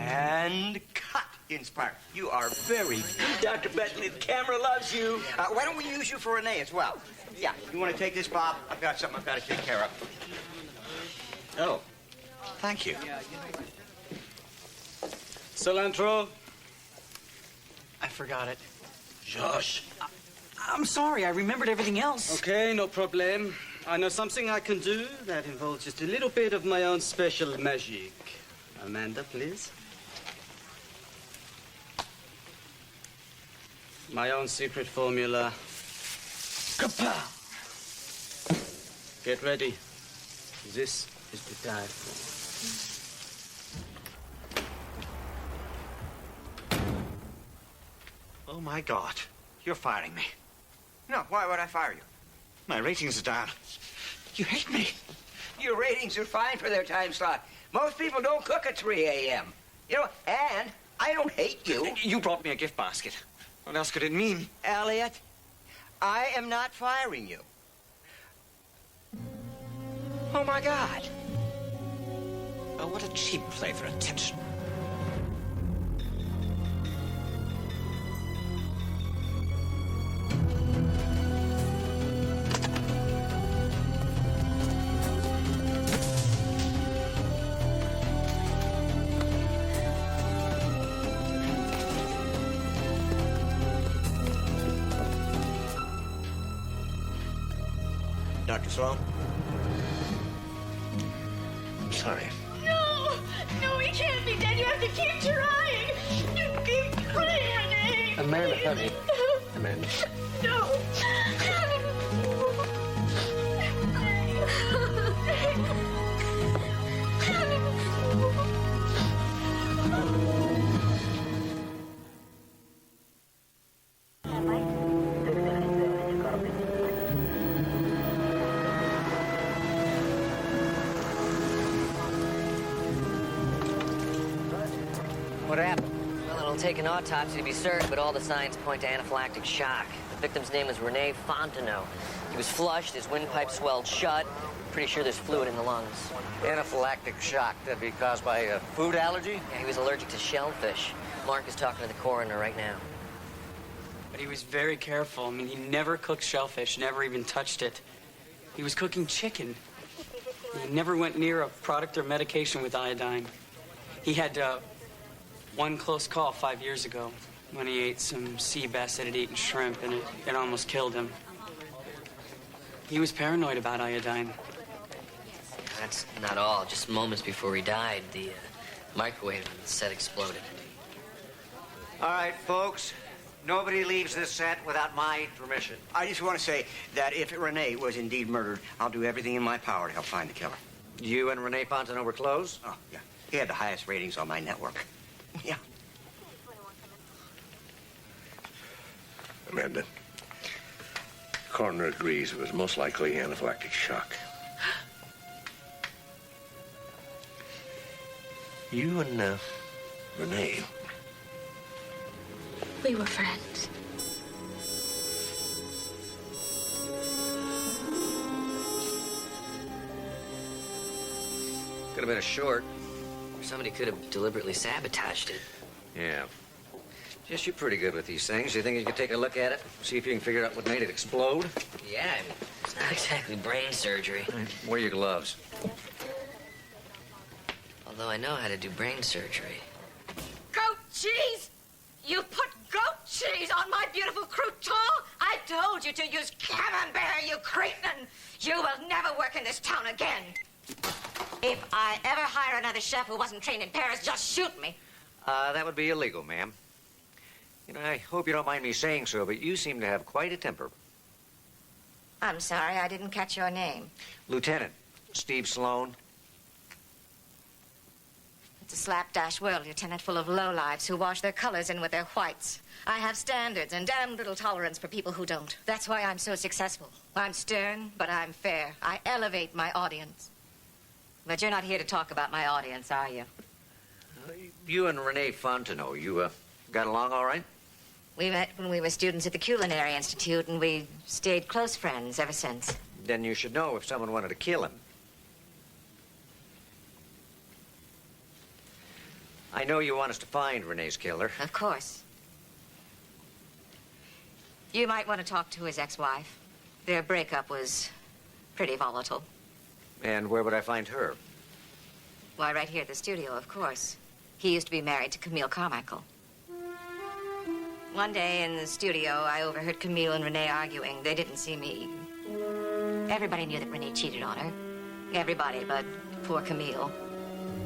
And cut, Inspire. You are very good, Dr. Bentley. The camera loves you. Why don't we use you for Renee as well? Yeah, you want to take this, Bob? I've got something I've got to take care of. Oh, thank you. Cilantro? I forgot it. Josh. I'm sorry, I remembered everything else. Okay, no problem. I know something I can do that involves just a little bit of my own special magic. Amanda, please. My own secret formula. Kapow! Get ready. This is the time. Oh, my God. You're firing me. No, why would I fire you? My ratings are down. You hate me. Your ratings are fine for their time slot. Most people don't cook at 3 a.m. You know, and I don't hate you. You brought me a gift basket. What else could it mean? Elliot, I am not firing you. Oh, my God. Oh, what a cheap play for attention. Dr. Sloan? I'm sorry. No! No, he can't be dead. You have to keep trying. You keep trying, Renee. Amanda, honey. Amanda. No. What happened? Well, it'll take an autopsy to be certain, but all the signs point to anaphylactic shock. The victim's name was Rene Fontenot. He was flushed, his windpipe swelled shut. Pretty sure there's fluid in the lungs. Anaphylactic shock. That'd be caused by a food allergy? Yeah, he was allergic to shellfish. Mark is talking to the coroner right now. But he was very careful. I mean, he never cooked shellfish, never even touched it. He was cooking chicken. He never went near a product or medication with iodine. He had one close call 5 years ago when he ate some sea bass that had eaten shrimp, and it almost killed him. He was paranoid about iodine. That's not all. Just moments before he died, the microwave on the set exploded. All right, folks. Nobody leaves this set without my permission. I just want to say that if Renee was indeed murdered, I'll do everything in my power to help find the killer. You and Rene Fontenot were close? Oh, yeah. He had the highest ratings on my network. Yeah. Amanda, the coroner agrees it was most likely anaphylactic shock. You and Renee. We were friends. Could have been a short. Somebody could have deliberately sabotaged it. Yeah. Just you're pretty good with these things. You think you could take a look at it? See if you can figure out what made it explode? Yeah, I mean, it's not exactly brain surgery. Wear your gloves. Although I know how to do brain surgery. Goat cheese! You put goat cheese on my beautiful crouton? I told you to use camembert, you cretin! You will never work in this town again. If I ever hire another chef who wasn't trained in Paris, just shoot me. That would be illegal, ma'am. You know, I hope you don't mind me saying so, but you seem to have quite a temper. I'm sorry, I didn't catch your name. Lieutenant Steve Sloan. It's a slapdash world, Lieutenant, full of lowlifes who wash their colors in with their whites. I have standards and damn little tolerance for people who don't. That's why I'm so successful. I'm stern, but I'm fair. I elevate my audience. But you're not here to talk about my audience, are you? You and Renee Fontenot, you got along all right? We met when we were students at the Culinary Institute, and we stayed close friends ever since. Then you should know if someone wanted to kill him. I know you want us to find Renee's killer. Of course. You might want to talk to his ex-wife. Their breakup was pretty volatile. And where would I find her? Why, right here at the studio, of course. He used to be married to Camille Carmichael. One day in the studio, I overheard Camille and Renee arguing. They didn't see me. Everybody knew that Renee cheated on her. Everybody but poor Camille.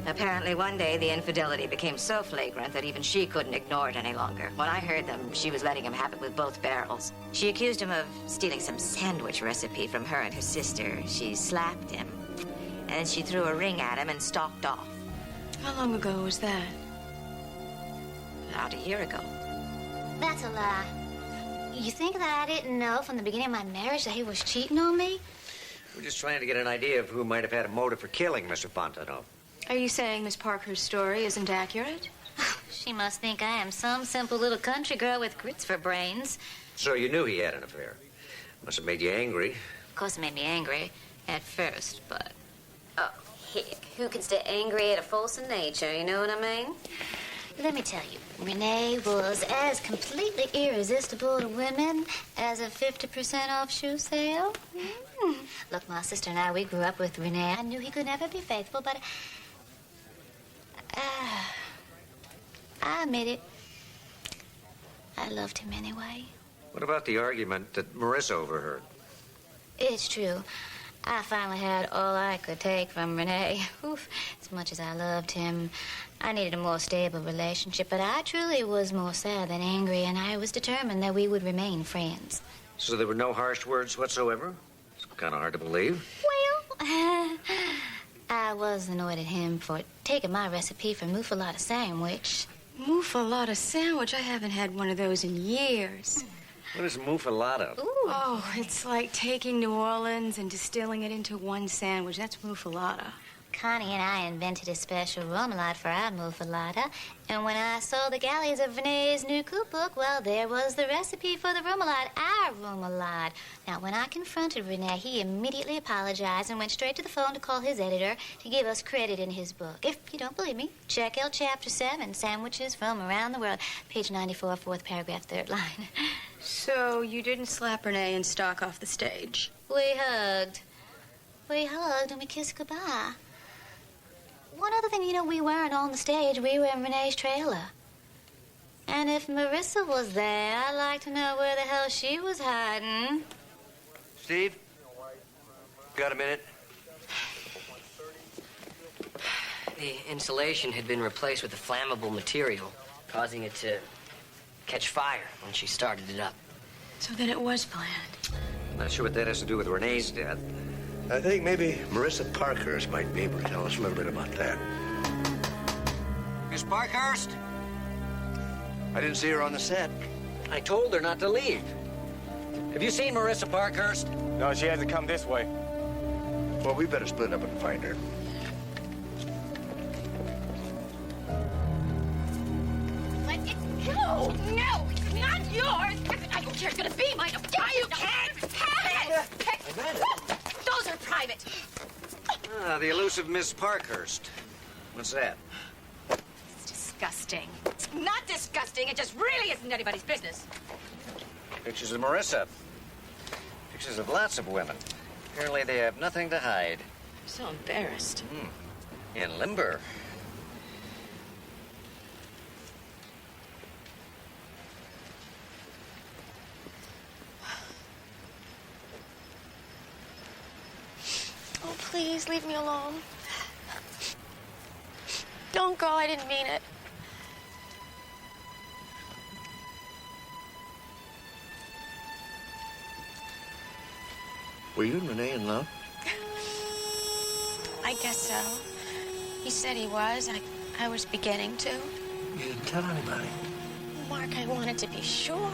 Apparently, one day, the infidelity became so flagrant that even she couldn't ignore it any longer. When I heard them, she was letting him have it with both barrels. She accused him of stealing some sandwich recipe from her and her sister. She slapped him. And then she threw a ring at him and stalked off. How long ago was that? About a year ago. That's a lie. You think that I didn't know from the beginning of my marriage that he was cheating on me? We're just trying to get an idea of who might have had a motive for killing Mr. Fontenot. Are you saying Miss Parker's story isn't accurate? She must think I am some simple little country girl with grits for brains. So you knew he had an affair. Must have made you angry. Of course, it made me angry at first, but... Oh, heck. Who can stay angry at a force of nature, you know what I mean? Let me tell you, Renee was as completely irresistible to women as a 50% off shoe sale. Look, my sister and I, we grew up with Renee. I knew he could never be faithful, but... I admit it. I loved him anyway. What about the argument that Marissa overheard? It's true. I finally had all I could take from Renee. Oof. As much as I loved him, I needed a more stable relationship, but I truly was more sad than angry, and I was determined that we would remain friends. So there were no harsh words whatsoever? It's kind of hard to believe. Well, I was annoyed at him for taking my recipe for muffalata sandwich. Muffalata sandwich? I haven't had one of those in years. What is muffalata? Ooh. Oh, it's like taking New Orleans and distilling it into one sandwich. That's muffalata. Connie and I invented a special remoulade for our muffalata, and when I saw the galleys of Renee's new cookbook, well, there was the recipe for the remoulade, our remoulade. Now, when I confronted Renee, he immediately apologized and went straight to the phone to call his editor to give us credit in his book. If you don't believe me, check out Chapter 7, Sandwiches from Around the World, page 94, fourth paragraph, third line. So you didn't slap Renee and stalk off the stage? We hugged. We hugged and we kissed goodbye. One other thing, you know, we weren't on the stage. We were in Renee's trailer. And if Marissa was there, I'd like to know where the hell she was hiding. Steve? Got a minute? The insulation had been replaced with a flammable material, causing it to catch fire when she started it up. So then it was planned. Not sure what that has to do with Renee's death. I think maybe Marissa Parkhurst might be able to tell us a little bit about that. Miss Parkhurst? I didn't see her on the set. I told her not to leave. Have you seen Marissa Parkhurst? No, she hasn't come this way. Well, we better split up and find her. Let it go! No! It's not yours! I don't care. It's gonna be mine. You can't have it! Those are private. Ah, the elusive Miss Parkhurst. What's that? It's disgusting. It's not disgusting. It just really isn't anybody's business. Pictures of Marissa. Pictures of lots of women. Apparently they have nothing to hide. I'm so embarrassed. In limber. Oh, please, leave me alone. Don't go, I didn't mean it. Were you and Renee in love? I guess so. He said he was. I was beginning to. You didn't tell anybody. Mark, I wanted to be sure.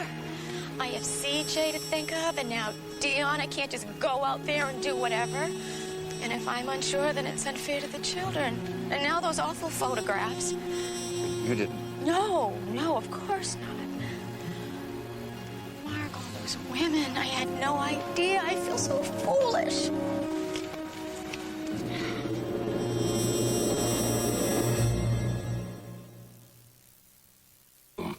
I have CJ to think of, and now Dion. I can't just go out there and do whatever. And if I'm unsure, then it's unfair to the children. And now those awful photographs. You didn't? No, of course not. Mark, all those women, I had no idea. I feel so foolish.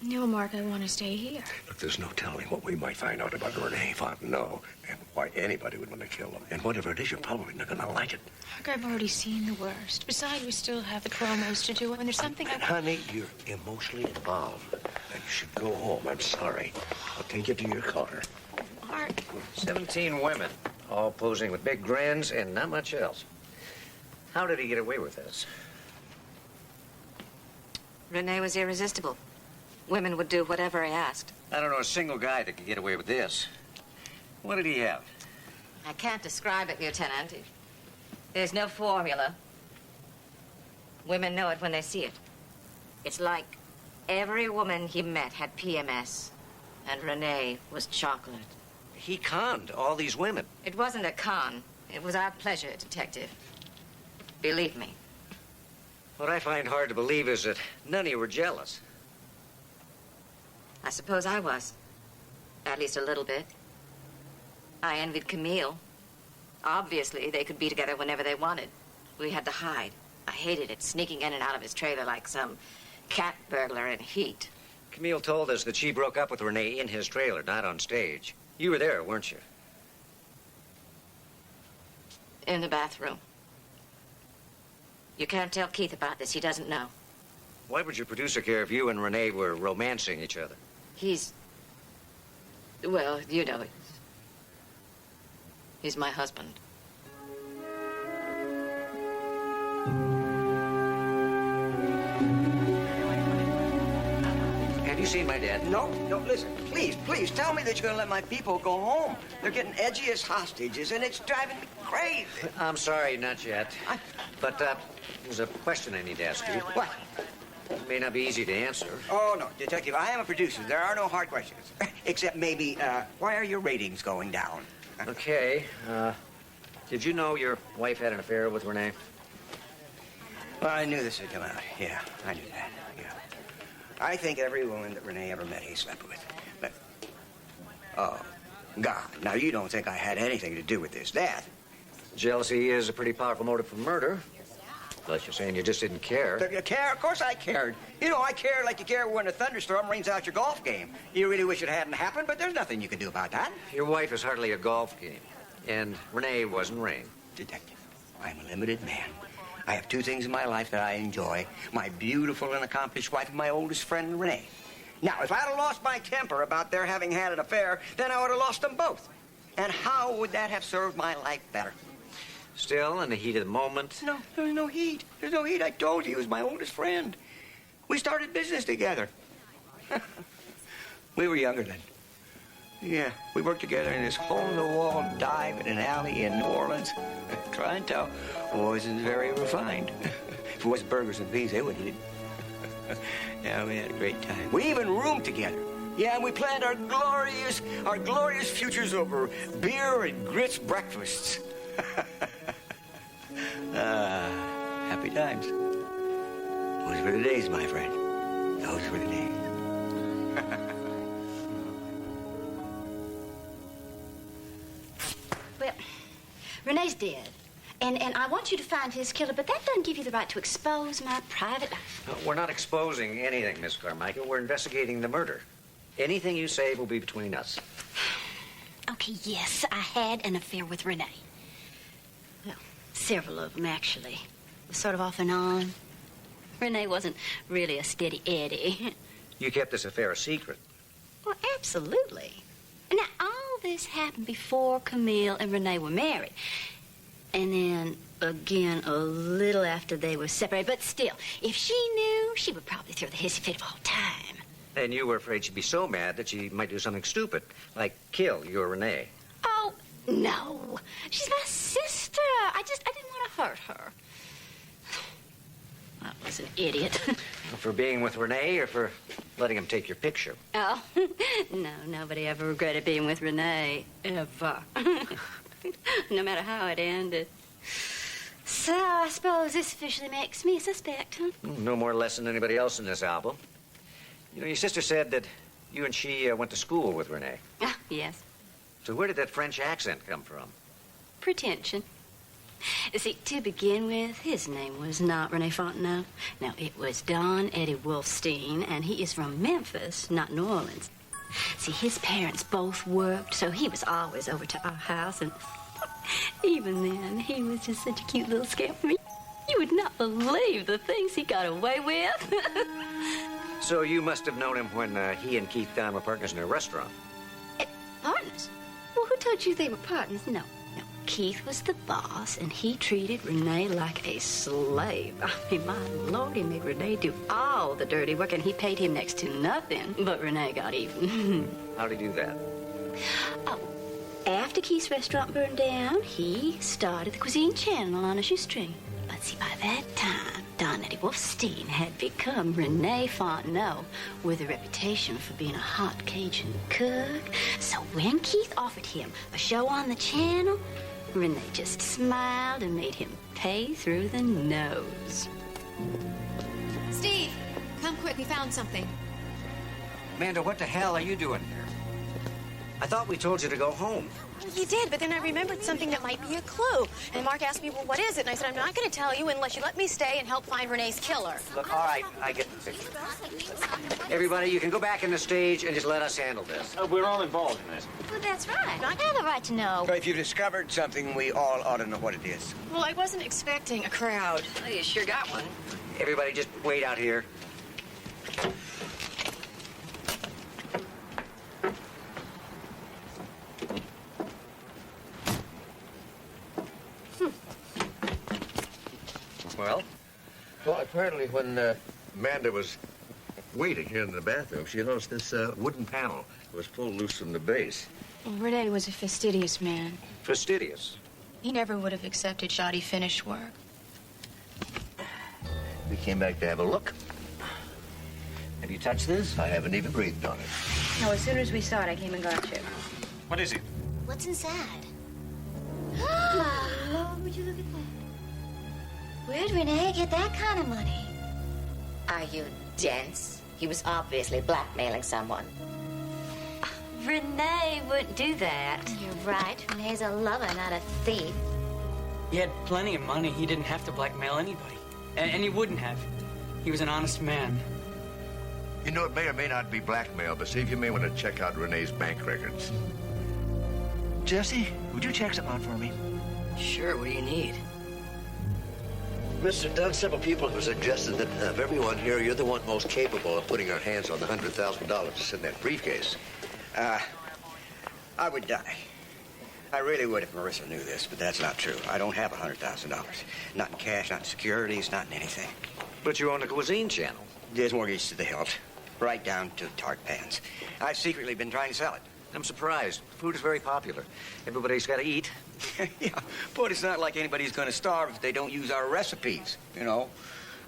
No, Mark, I want to stay here. Look, there's no telling what we might find out about Renee Fatman, no, and why anybody would want to kill him. And whatever it is, you're probably not going to like it. Mark, I've already seen the worst. Besides, we still have the promos to do, and there's something Honey, you're emotionally involved. And you should go home. I'm sorry. I'll take you to your car. Mark. 17 women, all posing with big grins and not much else. How did he get away with this? Renee was irresistible. Women would do whatever I asked. I don't know a single guy that could get away with this. What did he have? I can't describe it, Lieutenant. There's no formula. Women know it when they see it. It's like every woman he met had PMS, and Renee was chocolate. He conned all these women. It wasn't a con. It was our pleasure, Detective. Believe me. What I find hard to believe is that none of you were jealous. I suppose I was. At least a little bit. I envied Camille. Obviously, they could be together whenever they wanted. We had to hide. I hated it, sneaking in and out of his trailer like some cat burglar in heat. Camille told us that she broke up with Renee in his trailer, not on stage. You were there, weren't you? In the bathroom. You can't tell Keith about this. He doesn't know. Why would your producer care if you and Renee were romancing each other? Well, you know, he's my husband. Have you seen my dad? No, listen, please, tell me that you're gonna let my people go home. They're getting edgy as hostages, and it's driving me crazy. I'm sorry, not yet. But there's a question I need to ask you. What? It may not be easy to answer. Oh, no, Detective, I am a producer. There are no hard questions. Except maybe, why are your ratings going down? Okay, did you know your wife had an affair with Renee? Well, I knew this would come out. Yeah, I knew that. Yeah. I think every woman that Renee ever met, he slept with. But, oh, God, now you don't think I had anything to do with this death? Jealousy is a pretty powerful motive for murder. Unless you're saying you just didn't care. Care? Of course I cared. You know, I cared like you care when a thunderstorm rains out your golf game. You really wish it hadn't happened, but there's nothing you can do about that. Your wife is hardly a golf game. And Renee wasn't Rain. Detective, I'm a limited man. I have two things in my life that I enjoy. My beautiful and accomplished wife and my oldest friend, Renee. Now, if I'd have lost my temper about their having had an affair, then I would have lost them both. And how would that have served my life better? Still, in the heat of the moment? No, there's no heat. There's no heat. I told you he was my oldest friend. We started business together. We were younger then. Yeah, we worked together in this hole-in-the-wall dive in an alley in New Orleans. Clientele wasn't very refined. If it was burgers and beans, they would eat it. Yeah, we had a great time. We even roomed together. Yeah, and we planned our glorious futures over beer and grits breakfasts. Happy times. Those were the days, my friend. Those were the days. Well, Renee's dead. And I want you to find his killer, but that doesn't give you the right to expose my private life. No, we're not exposing anything, Miss Carmichael. We're investigating the murder. Anything you say will be between us. Okay, yes, I had an affair with Renee. Well, several of them, actually. Sort of off and on. Renee wasn't really a steady Eddie. You kept this affair a secret. Well, absolutely. Now, all this happened before Camille and Renee were married. And then, again, a little after they were separated. But still, if she knew, she would probably throw the hissy fit of all time. And you were afraid she'd be so mad that she might do something stupid, like kill you or Renee. Oh, No, she's my sister. I didn't want to hurt her. I was an idiot. For being with Renee or for letting him take your picture? Oh, no, nobody ever regretted being with Renee, ever. No matter how it ended. So I suppose this officially makes me a suspect, huh? No more or less than anybody else in this album. You know, your sister said that you and she went to school with Renee. Ah, yes. So where did that French accent come from? Pretension. You see, to begin with, his name was not Rene Fontenot. Now, it was Don Eddie Wolfstein, and he is from Memphis, not New Orleans. See, his parents both worked, so he was always over to our house, and even then, he was just such a cute little scamp for me. You would not believe the things he got away with. So you must have known him when he and Keith Dunn were partners in a restaurant. Partners? Well, who told you they were partners? No. Keith was the boss, and he treated Renee like a slave. I mean, my Lord, he made Renee do all the dirty work, and he paid him next to nothing. But Renee got even. How'd he do that? Oh, after Keith's restaurant burned down, he started the Cuisine Channel on a shoestring. But see, by that time, Don Eddie Wolfstein had become Rene Fontenot with a reputation for being a hot Cajun cook. So when Keith offered him a show on the channel, Rene just smiled and made him pay through the nose. Steve, come quick. We found something. Amanda, what the hell are you doing here? I thought we told you to go home. You did, but then I remembered something that might be a clue. And Mark asked me, well, what is it? And I said, I'm not going to tell you unless you let me stay and help find Renee's killer. Look, all right, I get the picture. Everybody, you can go back in the stage and just let us handle this. We're all involved in this. Well, that's right. I have the right to know. But if you've discovered something, we all ought to know what it is. Well, I wasn't expecting a crowd. Well, you sure got one. Everybody just wait out here. Well, apparently when Amanda was waiting here in the bathroom, she noticed this wooden panel was pulled loose from the base. Well, Rene was a fastidious man. Fastidious? He never would have accepted shoddy finished work. We came back to have a look. Have you touched this? I haven't even breathed on it. No, as soon as we saw it, I came and got you. What is it? What's inside? Lord, would you look at that? Where'd Renee get that kind of money? Are you dense? He was obviously blackmailing someone. Renee wouldn't do that. You're right. Renee's a lover, not a thief. He had plenty of money. He didn't have to blackmail anybody. And he wouldn't have. He was an honest man. You know, it may or may not be blackmail, but Steve, you may want to check out Renee's bank records. Jesse, would you check something out for me? Sure, what do you need? Mr. Dunn, several people have suggested that of everyone here, you're the one most capable of putting our hands on the $100,000 that's in that briefcase. I would die. I really would if Marissa knew this, but that's not true. I don't have $100,000. Not in cash, not in securities, not in anything. But you own a cuisine channel. There's mortgage to the hilt, right down to tart pans. I've secretly been trying to sell it. I'm surprised. Food is very popular. Everybody's got to eat. Yeah, but it's not like anybody's going to starve if they don't use our recipes, you know.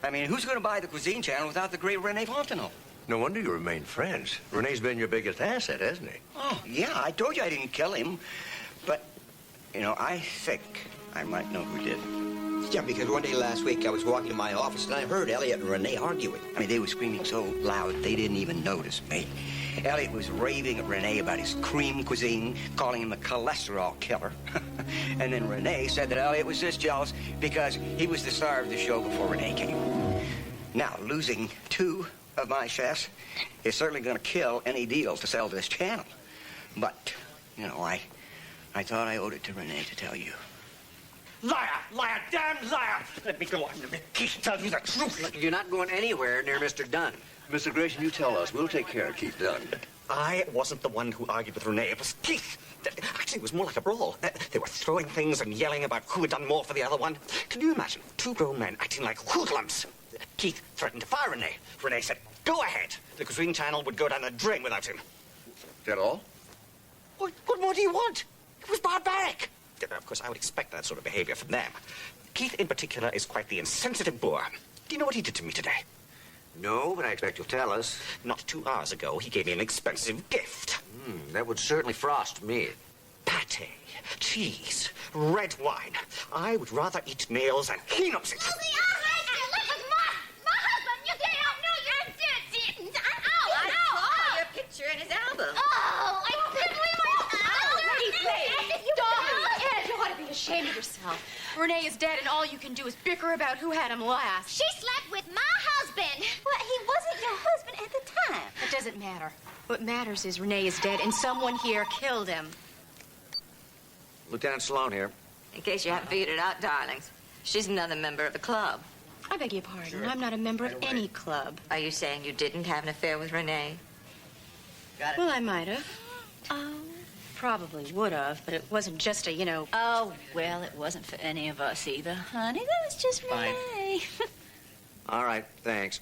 I mean, who's going to buy the cuisine channel without the great Rene Fontenot? No wonder you remain friends. Renee's been your biggest asset, hasn't he? Oh, yeah, I told you I didn't kill him. But, you know, I think I might know who did. Yeah, because one day last week I was walking to my office and I heard Elliot and Renee arguing. I mean, they were screaming so loud they didn't even notice me. Elliot was raving at Renee about his cream cuisine, calling him a cholesterol killer. And then Renee said that Elliot was just jealous because he was the star of the show before Renee came. Now, losing 2 of my chefs is certainly going to kill any deals to sell this channel. But, you know, I thought I owed it to Renee to tell you. Liar! Liar! Damn liar! Let me go on. Let me tell you the truth. You're not going anywhere near Mr. Dunn. Mr. Grayson, you tell us. We'll take care of Keith Dunn. I wasn't the one who argued with Renee. It was Keith. Actually, it was more like a brawl. They were throwing things and yelling about who had done more for the other one. Can you imagine 2 grown men acting like hoodlums? Keith threatened to fire Renee. Renee said, go ahead. The cuisine channel would go down the drain without him. That all? What more do you want? It was barbaric. Of course, I would expect that sort of behavior from them. Keith, in particular, is quite the insensitive boor. Do you know what he did to me today? No, but I expect you'll tell us. Not 2 hours ago, he gave me an expensive gift. That would certainly frost me. Pâté, cheese, red wine. I would rather eat nails than he knows it. Picture in his album. Oh, I couldn't Ed, you ought to be ashamed of yourself. Renee is dead, and all you can do is bicker about who had him last. She slept with my husband. Well, he wasn't your husband at the time. It doesn't matter. What matters is Renee is dead, and someone here killed him. Lieutenant Sloan here. In case you haven't figured it out, darlings, she's another member of the club. I beg your pardon. I'm not a member of any club. Are you saying you didn't have an affair with Renee? Got it. Well, I might have. Probably would have, but it wasn't just a, Oh, well, it wasn't for any of us either, honey. That was just Fine. Renee. All right, thanks.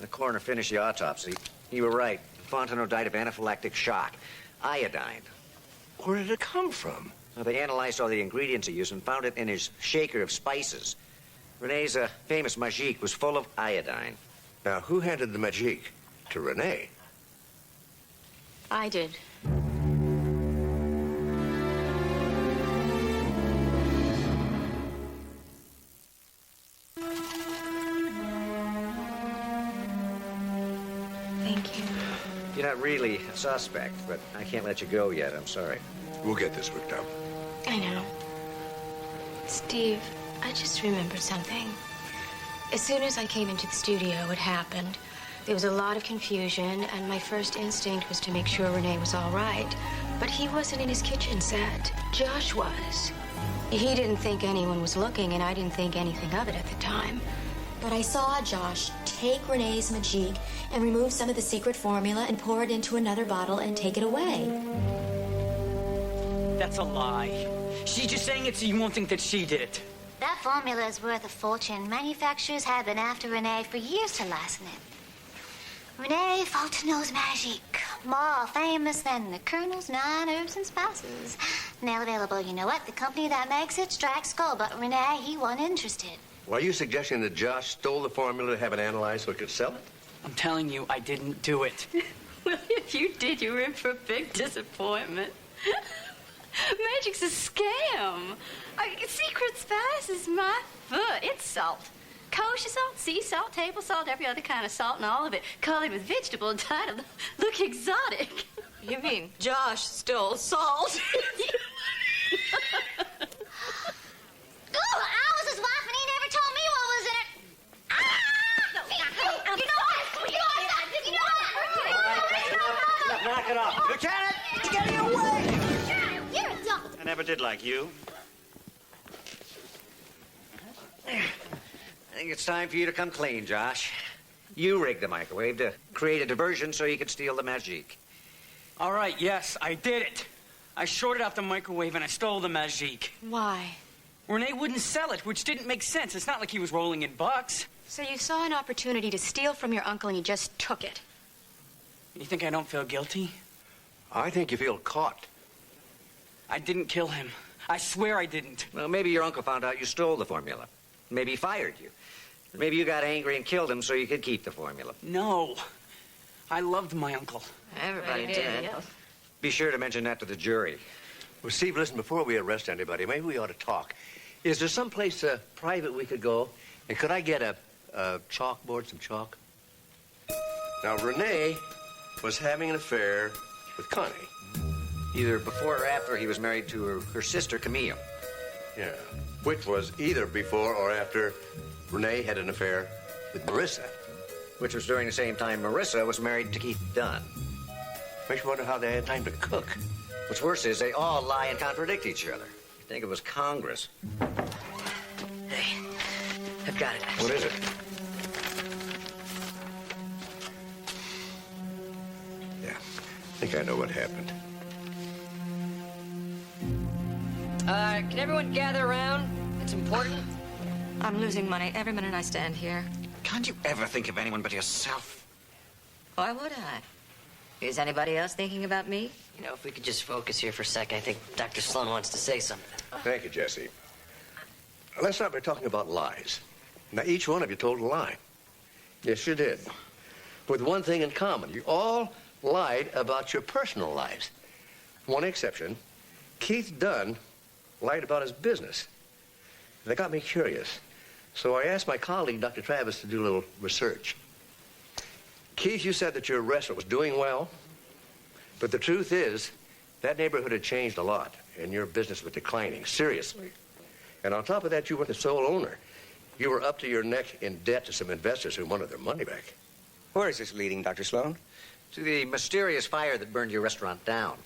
The coroner finished the autopsy. You were right. Fontenot died of anaphylactic shock. Iodine. Where did it come from? Well, they analyzed all the ingredients he used and found it in his shaker of spices. Renee's famous magique was full of iodine. Now, who handed the magique to Renee? I did. Thank you. You're not really a suspect, but I can't let you go yet. I'm sorry. We'll get this worked out. I know. Steve, I just remembered something. As soon as I came into the studio, it happened. There was a lot of confusion, and my first instinct was to make sure Renee was all right. But he wasn't in his kitchen set. Josh was. He didn't think anyone was looking, and I didn't think anything of it at the time. But I saw Josh take Renee's magique and remove some of the secret formula and pour it into another bottle and take it away. That's a lie. She's just saying it so you won't think that she did it. That formula is worth a fortune. Manufacturers have been after Renee for years to license it. Renee Fontenot's Magique. More famous than the Colonel's 9 herbs and spices. Now available, you know what? The company that makes it strikes gold, but Renee, he wasn't interested. Well, are you suggesting that Josh stole the formula to have it analyzed so he could sell it? I'm telling you, I didn't do it. Well, if you did, you were in for a big disappointment. Magic's a scam. Secret spice is my foot. It's salt. Kosher salt, sea salt, table salt, every other kind of salt, and all of it colored with vegetable dye to look exotic. You mean Josh stole salt? Ooh, I was his wife and he never told me what was in it. Knock it off. Lieutenant, get me away! You're a dog. I never did like you. I think it's time for you to come clean, Josh. You rigged the microwave to create a diversion so you could steal the magique. All right, yes, I did it. I shorted out the microwave and I stole the magique. Why? Renee wouldn't sell it, which didn't make sense. It's not like he was rolling in bucks. So you saw an opportunity to steal from your uncle and you just took it. You think I don't feel guilty? I think you feel caught. I didn't kill him. I swear I didn't. Well, maybe your uncle found out you stole the formula. Maybe he fired you. Maybe you got angry and killed him so you could keep the formula. No. I loved my uncle. Everybody did. Be sure to mention that to the jury. Well, Steve, listen, before we arrest anybody, maybe we ought to talk. Is there someplace private we could go? And could I get a chalkboard, some chalk? Now, Renee was having an affair with Connie. Either before or after he was married to her sister, Camille. Yeah, which was either before or after Renee had an affair with Marissa. Which was during the same time Marissa was married to Keith Dunn. Makes you wonder how they had time to cook. What's worse is they all lie and contradict each other. I think it was Congress. Hey, I've got it. What is it? Yeah, I think I know what happened. Can everyone gather around? It's important. I'm losing money every minute I stand here. Can't you ever think of anyone but yourself? Why would I? Is anybody else thinking about me? You know, if we could just focus here for a sec, I think Dr. Sloan wants to say something. Thank you, Jesse. Let's start by talking about lies. Now, each one of you told a lie. Yes, you did. With one thing in common. You all lied about your personal lives. One exception, Keith Dunn lied about his business. That got me curious. So I asked my colleague, Dr. Travis, to do a little research. Keith, you said that your restaurant was doing well, but the truth is that neighborhood had changed a lot, and your business was declining, seriously. And on top of that, you weren't the sole owner. You were up to your neck in debt to some investors who wanted their money back. Where is this leading, Dr. Sloan? To the mysterious fire that burned your restaurant down.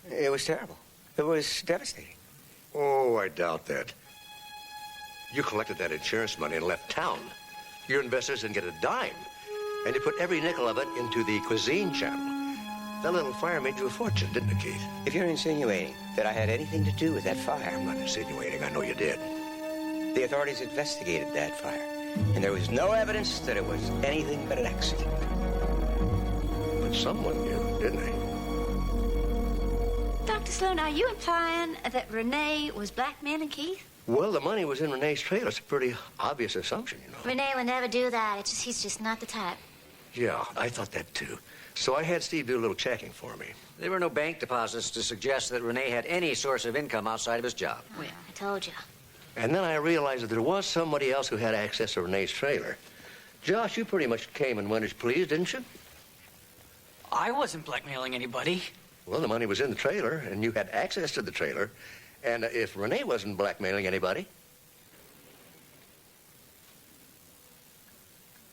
It was terrible. It was devastating. Oh, I doubt that. You collected that insurance money and left town. Your investors didn't get a dime. And you put every nickel of it into the cuisine channel. That little fire made you a fortune, didn't it, Keith? If you're insinuating that I had anything to do with that fire... I'm not insinuating. I know you did. The authorities investigated that fire, and there was no evidence that it was anything but an accident. But someone knew, didn't they? Dr. Sloan, are you implying that Renee was blackmailing Keith? Well, the money was in Renee's trailer. It's a pretty obvious assumption, you know. Renee would never do that. He's just not the type. Yeah, I thought that, too. So I had Steve do a little checking for me. There were no bank deposits to suggest that Renee had any source of income outside of his job. Well, I told you. And then I realized that there was somebody else who had access to Renee's trailer. Josh, you pretty much came and went as pleased, didn't you? I wasn't blackmailing anybody. Well, the money was in the trailer, and you had access to the trailer. And if Renee wasn't blackmailing anybody...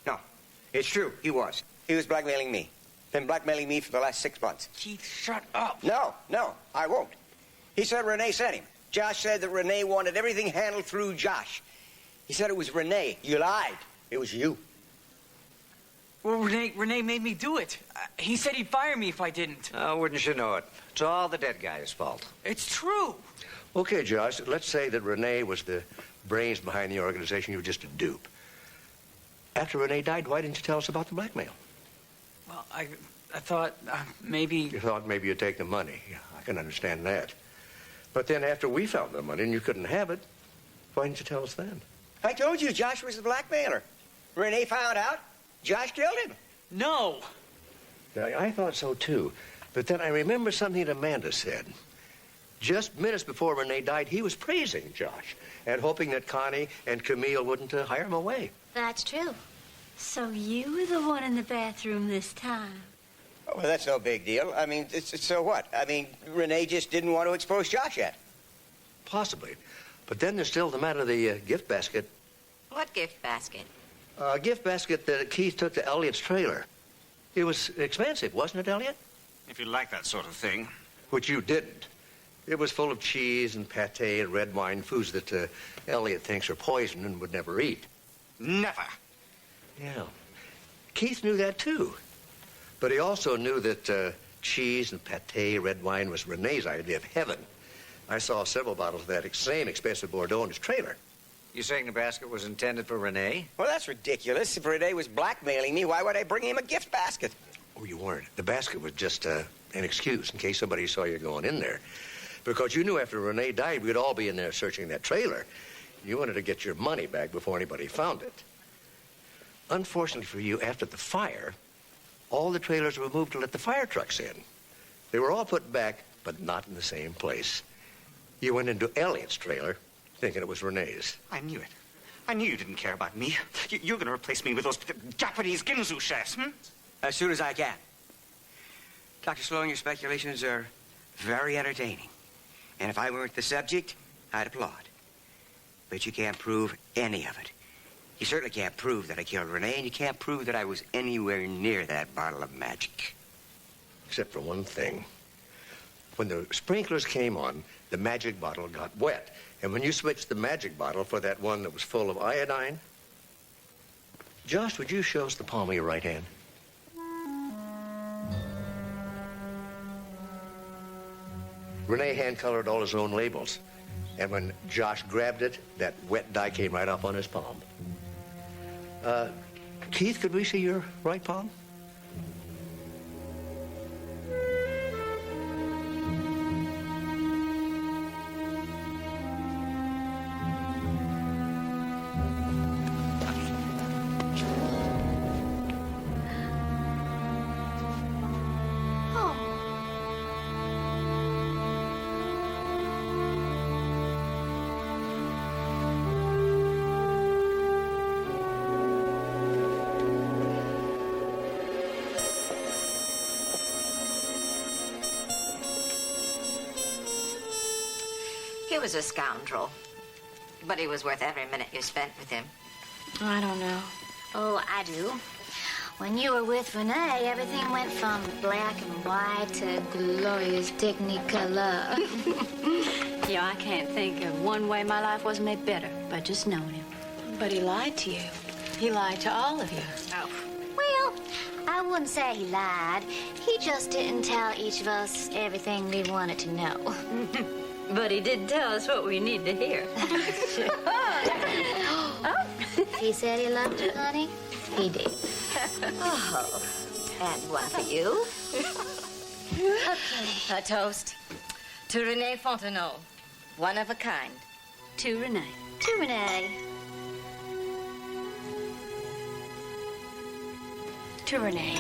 No, it's true. He was. He was blackmailing me. Been blackmailing me for the last 6 months. Keith, shut up. No, I won't. He said Renee sent him. Josh said that Renee wanted everything handled through Josh. He said it was Renee. You lied. It was you. Well, Renee made me do it. He said he'd fire me if I didn't. Oh, wouldn't you know it? It's all the dead guy's fault. It's true. Okay, Josh, let's say that Renee was the brains behind the organization. You were just a dupe. After Renee died, why didn't you tell us about the blackmail? Well, I thought maybe... You thought maybe you'd take the money. Yeah, I can understand that. But then after we found the money and you couldn't have it, why didn't you tell us then? I told you Josh was the blackmailer. Renee found out. Josh killed him. No. Now, I thought so, too. But then I remember something that Amanda said. Just minutes before Renee died, he was praising Josh and hoping that Connie and Camille wouldn't hire him away. That's true. So you were the one in the bathroom this time? Oh, well, that's no big deal. I mean, so what? I mean, Renee just didn't want to expose Josh yet. Possibly. But then there's still the matter of the gift basket. What gift basket? A gift basket that Keith took to Elliot's trailer. It was expensive, wasn't it, Elliot? If you like that sort of thing. Which you didn't. It was full of cheese and pate and red wine, foods that Elliot thinks are poison and would never eat. Never. Yeah. Keith knew that, too. But he also knew that cheese and pate, red wine was Renee's idea of heaven. I saw several bottles of that same expensive Bordeaux in his trailer. You saying the basket was intended for Renee? Well, that's ridiculous. If Renee was blackmailing me, why would I bring him a gift basket? Oh, you weren't. The basket was just an excuse in case somebody saw you going in there. Because you knew after Renee died, we'd all be in there searching that trailer. You wanted to get your money back before anybody found it. Unfortunately for you, after the fire, all the trailers were moved to let the fire trucks in. They were all put back, but not in the same place. You went into Elliot's trailer, thinking it was Renee's. I knew it. I knew you didn't care about me. You're going to replace me with those Japanese Ginzu chefs, hmm? As soon as I can. Dr. Sloan, your speculations are very entertaining. And if I weren't the subject, I'd applaud. But you can't prove any of it. You certainly can't prove that I killed Renee, and you can't prove that I was anywhere near that bottle of magic. Except for one thing. When the sprinklers came on, the magic bottle got wet. And when you switched the magic bottle for that one that was full of iodine... Josh, would you show us the palm of your right hand? Renee hand-colored all his own labels. And when Josh grabbed it, that wet dye came right up on his palm. Keith, could we see your right palm? He was a scoundrel. But he was worth every minute you spent with him. I don't know. Oh, I do. When you were with Renee, everything went from black and white to glorious technicolor. Yeah, I can't think of one way my life was made better by just knowing him. But he lied to you. He lied to all of you. Oh. Well, I wouldn't say he lied. He just didn't tell each of us everything we wanted to know. But he did tell us what we need to hear. He said he loved you, honey. He did. Oh, and one for you. Okay. A toast to Renee Fontenot, one of a kind. To Renee. To Renee. To Renee.